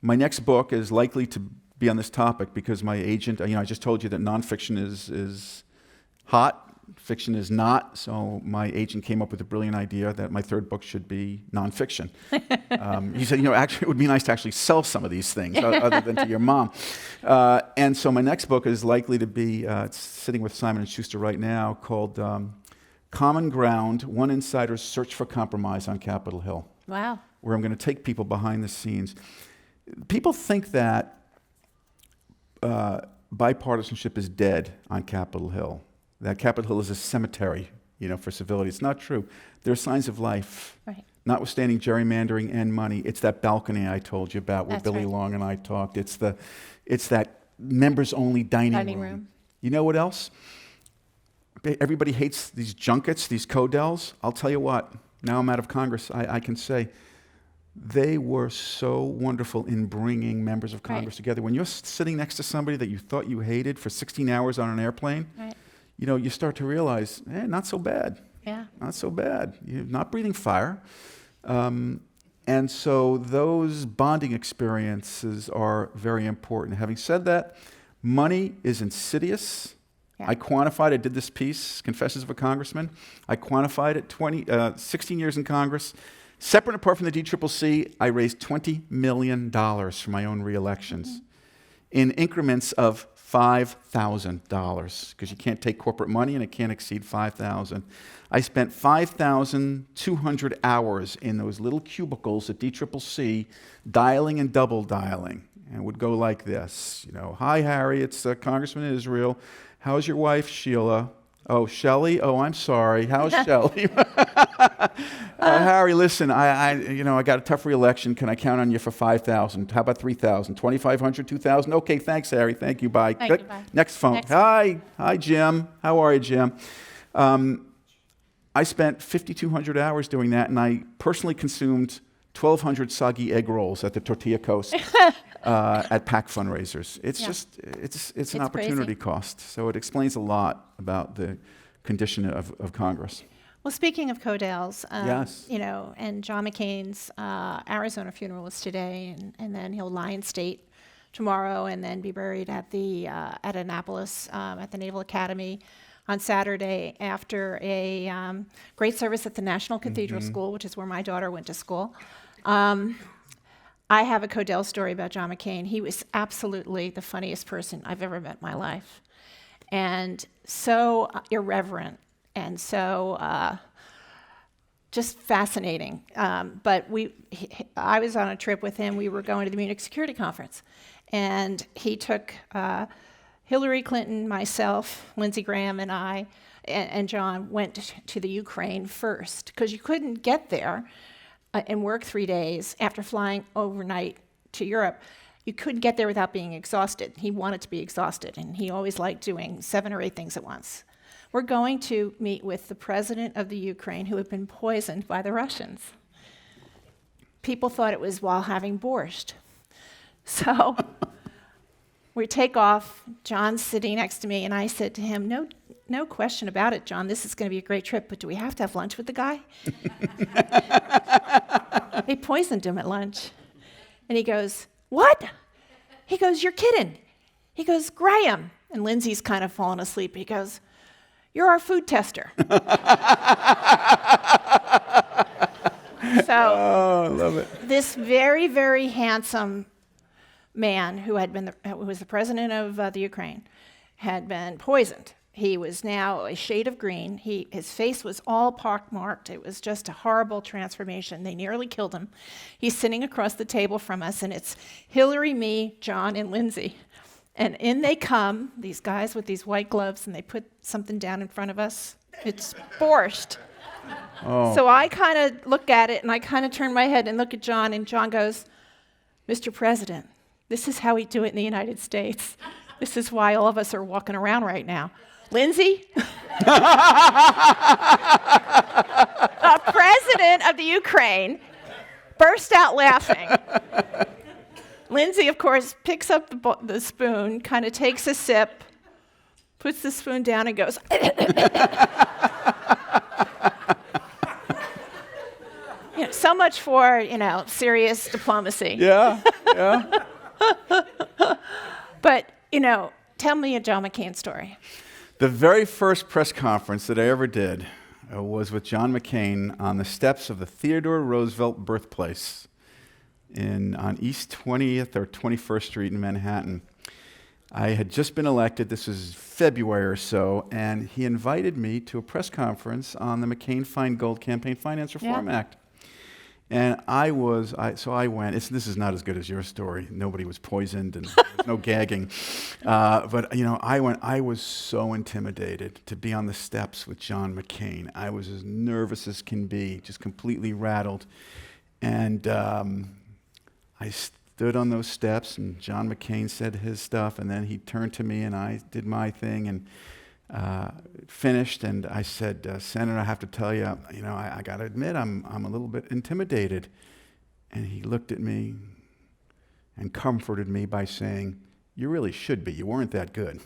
S2: My next book is likely to be on this topic because my agent, I just told you that nonfiction is hot. Fiction is not, so my agent came up with a brilliant idea that my third book should be nonfiction. He said, actually, it would be nice to actually sell some of these things other than to your mom. And so my next book is likely to be, it's sitting with Simon & Schuster right now, called Common Ground, One Insider's Search for Compromise on Capitol Hill.
S1: Wow.
S2: Where I'm going to take people behind the scenes. People think that bipartisanship is dead on Capitol Hill. That Capitol Hill is a cemetery, for civility. It's not true. There are signs of life.
S1: Right.
S2: Notwithstanding gerrymandering and money, it's that balcony I told you about where Billy Long and I talked. It's that members-only dining room. You know what else? Everybody hates these junkets, these Codels. I'll tell you what, now I'm out of Congress, I can say, they were so wonderful in bringing members of Congress together. When you're sitting next to somebody that you thought you hated for 16 hours on an airplane, you start to realize, not so bad.
S1: Yeah.
S2: Not so bad. You're not breathing fire. And so those bonding experiences are very important. Having said that, money is insidious. Yeah. I quantified, I did this piece, Confessions of a Congressman. I quantified it, 16 years in Congress. Separate and apart from the DCCC, I raised $20 million for my own re-elections in increments of $5,000, because you can't take corporate money and it can't exceed $5,000. I spent 5,200 hours in those little cubicles at DCCC, dialing and double dialing. And it would go like this, hi Harry, it's Congressman Israel. How's your wife, Sheila? Oh, Shelley? Oh, I'm sorry. How's Shelley? Harry, listen, I got a tough re-election. Can I count on you for 5,000? How about 3,000? 2,500, 2,000? Okay, thanks, Harry. Thank you. Bye.
S1: Thank you, bye.
S2: Next phone. Hi, Jim. How are you, Jim? I spent 5,200 hours doing that, and I personally consumed 1,200 soggy egg rolls at the Tortilla Coast at PAC fundraisers. It's an opportunity cost. So it explains a lot about the condition of Congress.
S1: Well, speaking of Codels,
S2: yes.
S1: And John McCain's Arizona funeral was today, and then he'll lie in state tomorrow, and then be buried at Annapolis at the Naval Academy on Saturday after a great service at the National Cathedral School, which is where my daughter went to school. I have a Codel story about John McCain. He was absolutely the funniest person I've ever met in my life, and so irreverent and so just fascinating. But I was on a trip with him. We were going to the Munich Security Conference, and he took Hillary Clinton, myself, Lindsey Graham, and I, and John went to the Ukraine first, because you couldn't get there and work 3 days after flying overnight to Europe. You couldn't get there without being exhausted. He wanted to be exhausted, and he always liked doing 7 or 8 things at once. We're going to meet with the president of the Ukraine, who had been poisoned by the Russians. People thought it was while having borscht. So we take off. John's sitting next to me, and I said to him, no question about it, John, this is going to be a great trip, but do we have to have lunch with the guy? They poisoned him at lunch. And he goes, what? He goes, you're kidding. He goes, Graham. And Lindsay's kind of fallen asleep. He goes, you're our food tester. So
S2: Oh, I love it.
S1: this very, very handsome man who was the president of the Ukraine had been poisoned. He was now a shade of green. His face was all pockmarked. It was just a horrible transformation. They nearly killed him. He's sitting across the table from us, and it's Hillary, me, John, and Lindsay. And in they come, these guys with these white gloves, and they put something down in front of us. It's borscht.
S2: Oh.
S1: So I kind of look at it, and I kind of turn my head and look at John, and John goes, "Mr. President, this is how we do it in the United States. This is why all of us are walking around right now." Lindsay, the president of the Ukraine, burst out laughing. Lindsay, of course, picks up the spoon, kind of takes a sip, puts the spoon down, and goes, so much for, serious diplomacy.
S2: Yeah, yeah.
S1: But, tell me a John McCain story.
S2: The very first press conference that I ever did was with John McCain on the steps of the Theodore Roosevelt birthplace on East 20th or 21st Street in Manhattan. I had just been elected, this was February or so, and he invited me to a press conference on the McCain-Feingold Campaign Finance Reform Act. And I went. This is not as good as your story. Nobody was poisoned and there was no gagging. But I went. I was so intimidated to be on the steps with John McCain. I was as nervous as can be, just completely rattled. And I stood on those steps, and John McCain said his stuff, and then he turned to me, and I did my thing, and finished, and I said, "Senator, I have to tell you, I got to admit, I'm a little bit intimidated." And he looked at me and comforted me by saying, "You really should be. You weren't that good."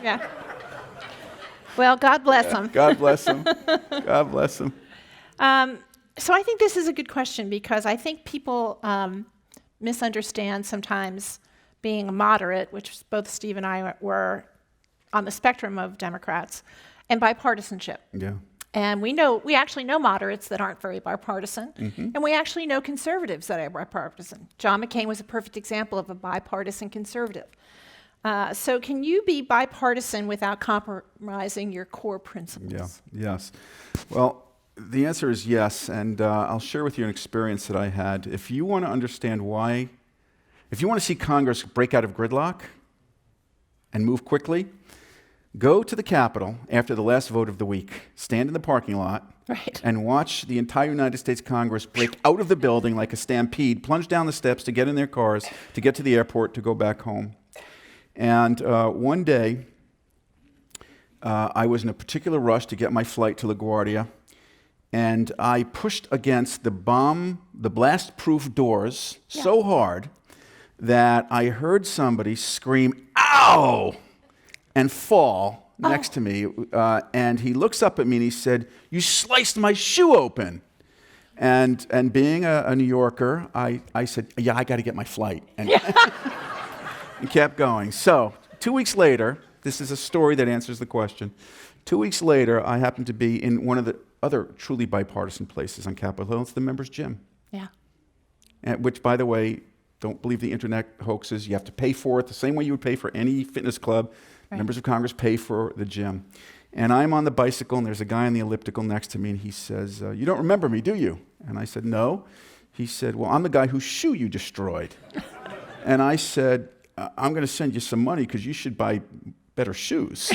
S1: Yeah. Well, God bless him.
S2: God bless him. God bless him.
S1: So I think this is a good question because I think people misunderstand sometimes being a moderate, which both Steve and I were on the spectrum of Democrats, and bipartisanship.
S2: Yeah.
S1: And we actually know moderates that aren't very bipartisan, and we actually know conservatives that are bipartisan. John McCain was a perfect example of a bipartisan conservative. So can you be bipartisan without compromising your core principles?
S2: Yeah. Yes. Well, the answer is yes, and I'll share with you an experience that I had. If you want to understand why, if you want to see Congress break out of gridlock and move quickly, go to the Capitol after the last vote of the week, stand in the parking lot,
S1: Right.
S2: and watch the entire United States Congress break out of the building like a stampede, plunge down the steps to get in their cars, to get to the airport, to go back home. And one day, I was in a particular rush to get my flight to LaGuardia, and I pushed against the blast-proof doors so hard that I heard somebody scream, "Ow!" and fall next to me. And he looks up at me and he said, "You sliced my shoe open." And being a New Yorker, I said, "Yeah, I got to get my flight." And, and kept going. So 2 weeks later, this is a story that answers the question. 2 weeks later, I happened to be in one of the other truly bipartisan places on Capitol Hill. It's the members' gym.
S1: Yeah.
S2: Which, by the way, don't believe the internet hoaxes. You have to pay for it the same way you would pay for any fitness club. Right. Members of Congress pay for the gym. And I'm on the bicycle, and there's a guy on the elliptical next to me, and he says, "You don't remember me, do you?" And I said, "No." He said, "Well, I'm the guy whose shoe you destroyed." And I said, "I'm going to send you some money because you should buy better shoes."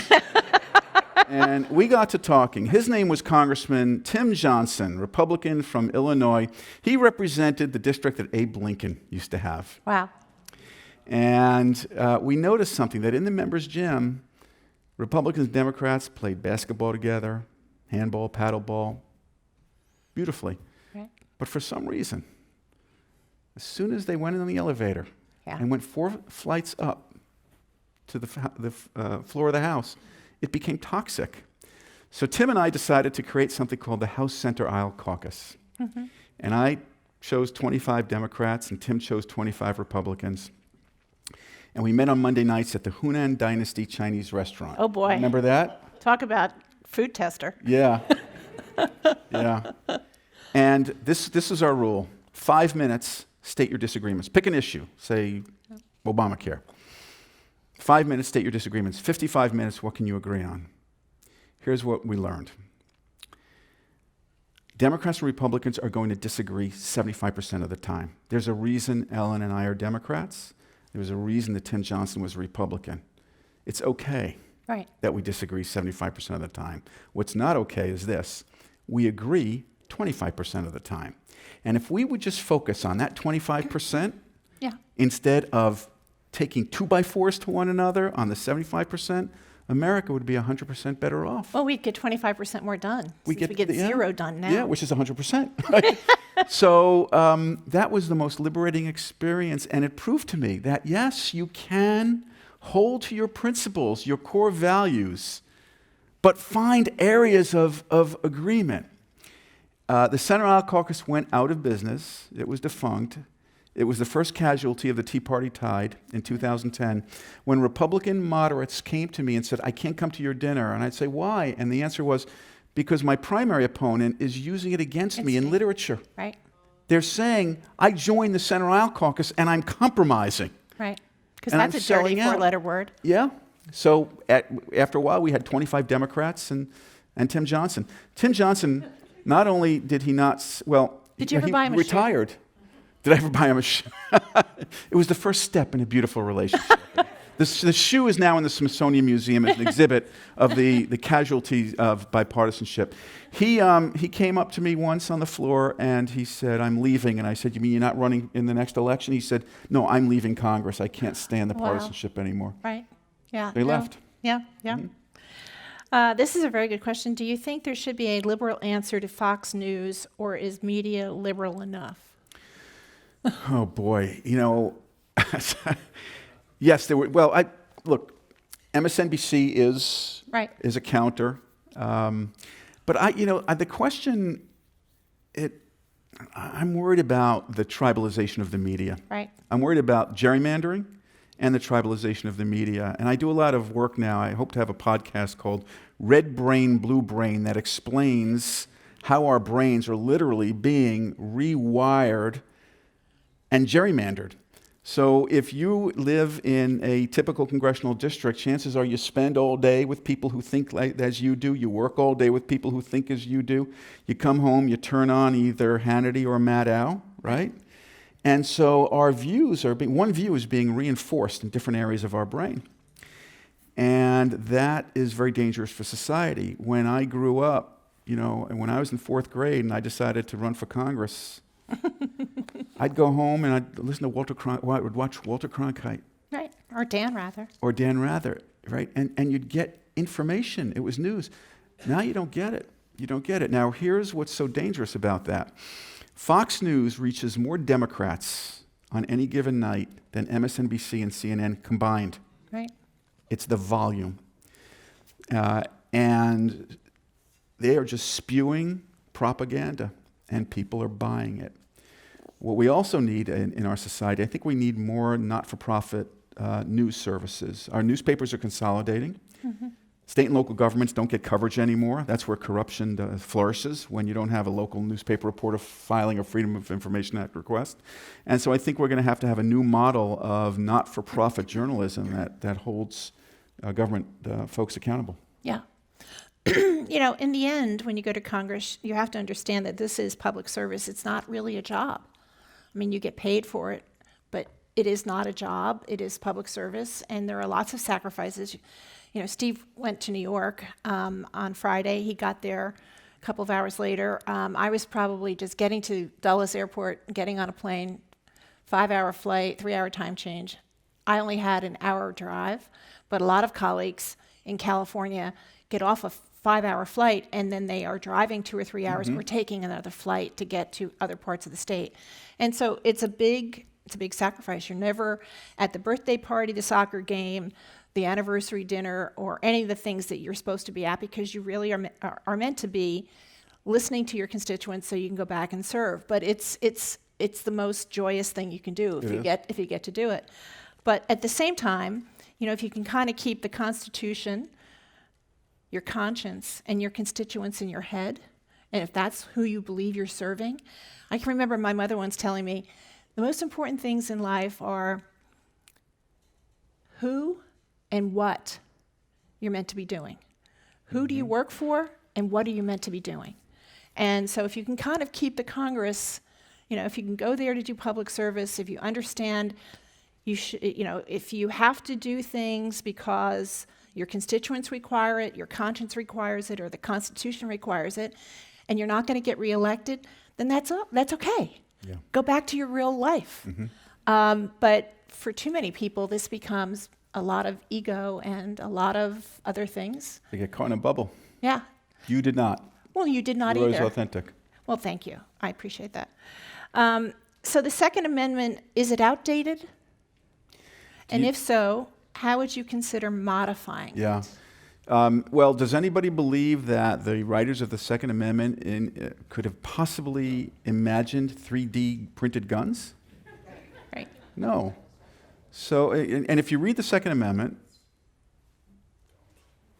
S2: And we got to talking. His name was Congressman Tim Johnson, Republican from Illinois. He represented the district that Abe Lincoln used to have.
S1: Wow.
S2: And we noticed something, that in the members' gym, Republicans and Democrats played basketball together, handball, paddleball, beautifully.
S1: Right.
S2: But for some reason, as soon as they went in the elevator and went 4 flights up to the floor of the House, it became toxic. So Tim and I decided to create something called the House Center Aisle Caucus. And I chose 25 Democrats, and Tim chose 25 Republicans. And we met on Monday nights at the Hunan Dynasty Chinese restaurant.
S1: Oh, boy.
S2: Remember that?
S1: Talk about food tester.
S2: Yeah. Yeah. And this is our rule. 5 minutes, state your disagreements. Pick an issue, say Obamacare. 5 minutes, state your disagreements. 55 minutes, what can you agree on? Here's what we learned. Democrats and Republicans are going to disagree 75% of the time. There's a reason Ellen and I are Democrats. There's a reason that Tim Johnson was a Republican. It's okay
S1: Right.
S2: that we disagree 75% of the time. What's not okay is this. We agree 25% of the time. And if we would just focus on that 25%
S1: Yeah.
S2: instead of taking 2x4s to one another on the 75%, America would be 100% better off.
S1: Well, we'd get 25% more done. We get
S2: yeah,
S1: zero done now.
S2: Yeah, which is 100%. Right? So that was the most liberating experience, and it proved to me that, yes, you can hold to your principles, your core values, but find areas of agreement. The Center Aisle Caucus went out of business. It was defunct. It was the first casualty of the Tea Party tide in 2010 when Republican moderates came to me and said, I can't come to your dinner. And I'd say, why? And the answer was, because my primary opponent is using it against me in literature.
S1: Right.
S2: They're saying, I joined the Center Aisle Caucus and I'm compromising.
S1: Right. Because
S2: And
S1: that's
S2: I'm
S1: a dirty
S2: selling out.
S1: four-letter word.
S2: Yeah. So after a while, we had 25 Democrats and Tim Johnson. Tim Johnson, not only did he not,
S1: Did you ever
S2: he
S1: buy him a shoe?
S2: retired. Did I ever buy him a shoe? It was the first step in a beautiful relationship. The shoe is now in the Smithsonian Museum as an exhibit of the casualties of bipartisanship. He came up to me once on the floor and he said, I'm leaving. And I said, you mean you're not running in the next election? He said, no, I'm leaving Congress. I can't stand the
S1: Wow.
S2: partisanship anymore.
S1: Right. Yeah.
S2: They
S1: no.
S2: left.
S1: Yeah. Yeah. This is a very good question. Do you think there should be a liberal answer to Fox News, or is media liberal enough?
S2: Oh boy, yes, there were. Well, look, MSNBC is
S1: Right.
S2: a counter, but the question, I'm worried about the tribalization of the media.
S1: Right.
S2: I'm worried about gerrymandering and the tribalization of the media. And I do a lot of work now. I hope to have a podcast called Red Brain, Blue Brain that explains how our brains are literally being rewired and gerrymandered. So if you live in a typical congressional district, chances are you spend all day with people who think as you do. You work all day with people who think as you do. You come home, you turn on either Hannity or Maddow, right? And so our views one view is being reinforced in different areas of our brain. And that is very dangerous for society. When I grew up, and when I was in 4th grade and I decided to run for Congress, I'd go home and I'd listen to I would watch Walter Cronkite.
S1: Right. Or Dan Rather.
S2: Or Dan Rather, right? And you'd get information. It was news. Now you don't get it. You don't get it. Now here's what's so dangerous about that. Fox News reaches more Democrats on any given night than MSNBC and CNN combined.
S1: Right.
S2: It's the volume. And they are just spewing propaganda, and people are buying it. What we also need in our society, I think we need more not-for-profit news services. Our newspapers are consolidating. Mm-hmm. State and local governments don't get coverage anymore. That's where corruption flourishes, when you don't have a local newspaper reporter filing a Freedom of Information Act request. And so I think we're going to have a new model of not-for-profit journalism that holds government folks accountable.
S1: Yeah. In the end, when you go to Congress, you have to understand that this is public service. It's not really a job. I mean, you get paid for it, but it is not a job. It is public service, and there are lots of sacrifices. Steve went to New York on Friday. He got there a couple of hours later. I was probably just getting to Dulles Airport, getting on a plane, 5-hour flight, 3-hour time change. I only had an hour drive, but a lot of colleagues in California get off a 5-hour flight, and then they are driving 2 or 3 hours or taking another flight to get to other parts of the state. And so it's a big sacrifice. You're never at the birthday party, the soccer game, the anniversary dinner, or any of the things that you're supposed to be at, because you really are meant to be listening to your constituents so you can go back and serve. But it's the most joyous thing you can do if you get to do it. But at the same time, if you can kind of keep the Constitution, your conscience, and your constituents in your head, and if that's who you believe you're serving, I can remember my mother once telling me, the most important things in life are who and what you're meant to be doing. Who do you work for, and what are you meant to be doing? And so if you can kind of keep the Congress, if you can go there to do public service, if you understand if you have to do things because your constituents require it, your conscience requires it, or the Constitution requires it, and you're not going to get reelected, then that's okay.
S2: Yeah.
S1: Go back to your real life. But for too many people, this becomes a lot of ego and a lot of other things.
S2: They get caught in a bubble.
S1: Yeah.
S2: You did not.
S1: Well, you did not
S2: You were
S1: either.
S2: always authentic.
S1: Well, thank you. I appreciate that. So the Second Amendment, is it outdated? And if so, how would you consider modifying
S2: Yeah.
S1: it?
S2: Well, does anybody believe that the writers of the Second Amendment could have possibly imagined 3D printed guns?
S1: Right.
S2: No. So, and if you read the Second Amendment,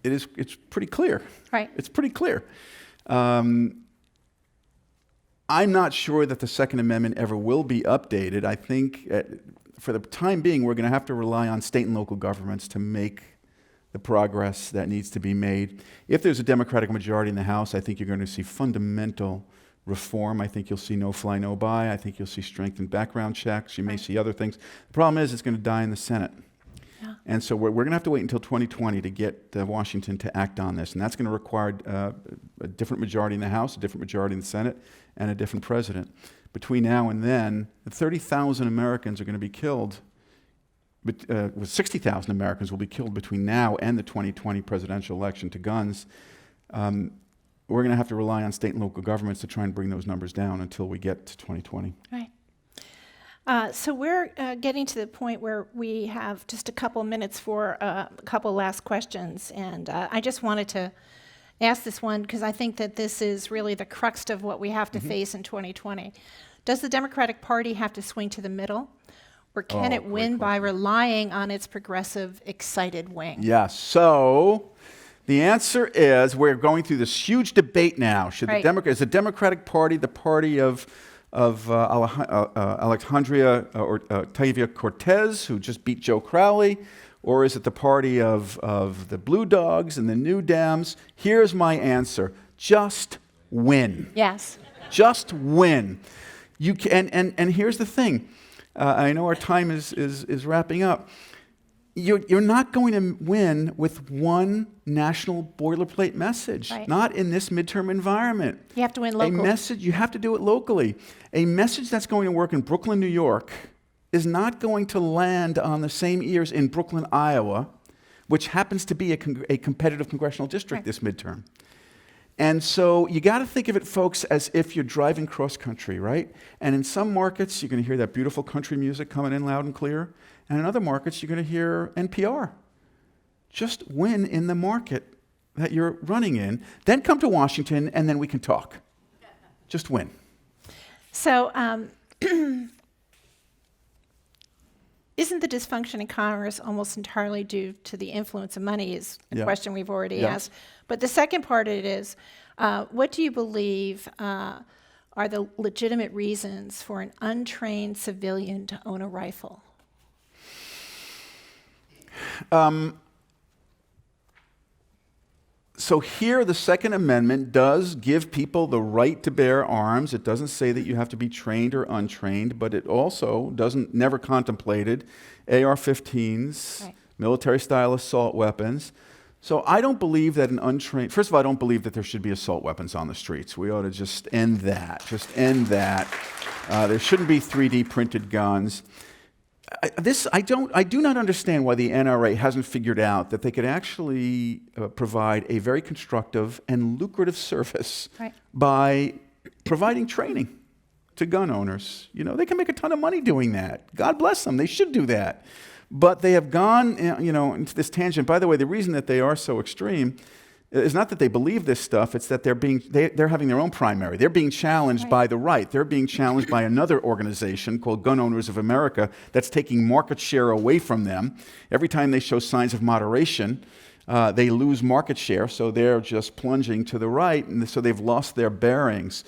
S2: it's pretty clear.
S1: Right.
S2: It's pretty clear. I'm not sure that the Second Amendment ever will be updated. I think for the time being, we're going to have to rely on state and local governments to make the progress that needs to be made. If there's a Democratic majority in the House, I think you're going to see fundamental reform. I think you'll see no-fly, no-buy. I think you'll see strengthened background checks. You may see other things. The problem is it's going to die in the Senate.
S1: Yeah.
S2: And so we're going to have to wait until 2020 to get Washington to act on this. And that's going to require a different majority in the House, a different majority in the Senate, and a different president. Between now and then, 30,000 Americans are going to be killed. But 60,000 Americans will be killed between now and the 2020 presidential election to guns. We're going to have to rely on state and local governments to try and bring those numbers down until we get to 2020.
S1: Right. So we're getting to the point where we have just a couple minutes for a couple last questions. And I just wanted to ask this one because I think that this is really the crux of what we have to face in 2020. Does the Democratic Party have to swing to the middle? Or can it win by relying on its progressive, excited wing?
S2: Yes. So the answer is we're going through this huge debate now. Is the Democratic Party the party of Alexandria Ocasio-Cortez, who just beat Joe Crowley, or is it the party of the Blue Dogs and the New Dems? Here's my answer: just win.
S1: Yes.
S2: Just win. You can, and here's the thing. I know our time is wrapping up. You're not going to win with one national boilerplate message,
S1: right.
S2: Not in this midterm environment.
S1: You have to win locally.
S2: You have to do it locally. A message that's going to work in Brooklyn, New York, is not going to land on the same ears in Brooklyn, Iowa, which happens to be a competitive congressional district this midterm. And so you got to think of it, folks, as if you're driving cross country, right? And in some markets, you're going to hear that beautiful country music coming in loud and clear. And in other markets, you're going to hear NPR. Just win in the market that you're running in. Then come to Washington, and then we can talk. Just win.
S1: So isn't the dysfunction in Congress almost entirely due to the influence of money is a question we've already asked. But the second part of it is, what do you believe are the legitimate reasons for an untrained civilian to own a rifle?
S2: So here, the Second Amendment does give people the right to bear arms. It doesn't say that you have to be trained or untrained, but it also never contemplated AR-15s,
S1: right.
S2: military-style assault weapons. So I don't believe that an untrained, first of all, I don't believe that there should be assault weapons on the streets. We ought to just end that. There shouldn't be 3D printed guns. I do not understand why the NRA hasn't figured out that they could actually provide a very constructive and lucrative service
S1: right.
S2: by providing training to gun owners. You know, they can make a ton of money doing that. God bless them. They should do that. But they have gone, into this tangent. By the way, the reason that they are so extreme is not that they believe this stuff. It's that they're having their own primary. They're being challenged
S1: right.
S2: by the right. They're being challenged by another organization called Gun Owners of America that's taking market share away from them. Every time they show signs of moderation, they lose market share, so they're just plunging to the right, and so they've lost their bearings.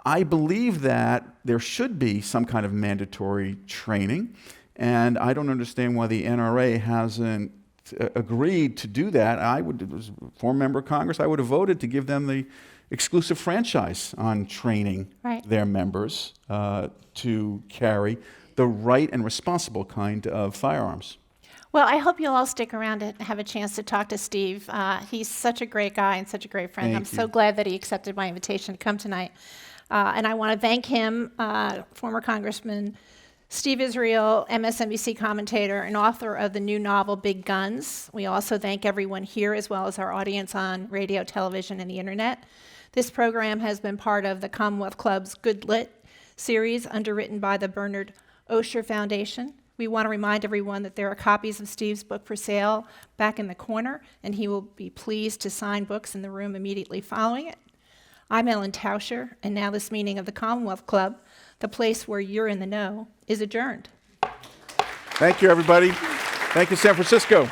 S2: I believe that there should be some kind of mandatory training, and I don't understand why the NRA hasn't agreed to do that. I would, as a former member of Congress, I would have voted to give them the exclusive franchise on training their members to carry the right and responsible kind of firearms.
S1: Well, I hope you'll all stick around and have a chance to talk to Steve. He's such a great guy and such a great friend. I'm so glad that he accepted my invitation to come tonight. And I want to thank him, former Congressman Steve Israel, MSNBC commentator and author of the new novel, Big Guns. We also thank everyone here as well as our audience on radio, television, and the internet. This program has been part of the Commonwealth Club's Good Lit series, underwritten by the Bernard Osher Foundation. We want to remind everyone that there are copies of Steve's book for sale back in the corner, and he will be pleased to sign books in the room immediately following it. I'm Ellen Tauscher, and now this meeting of the Commonwealth Club, the place where you're in the know, is adjourned.
S2: Thank you, everybody. Thank you, San Francisco.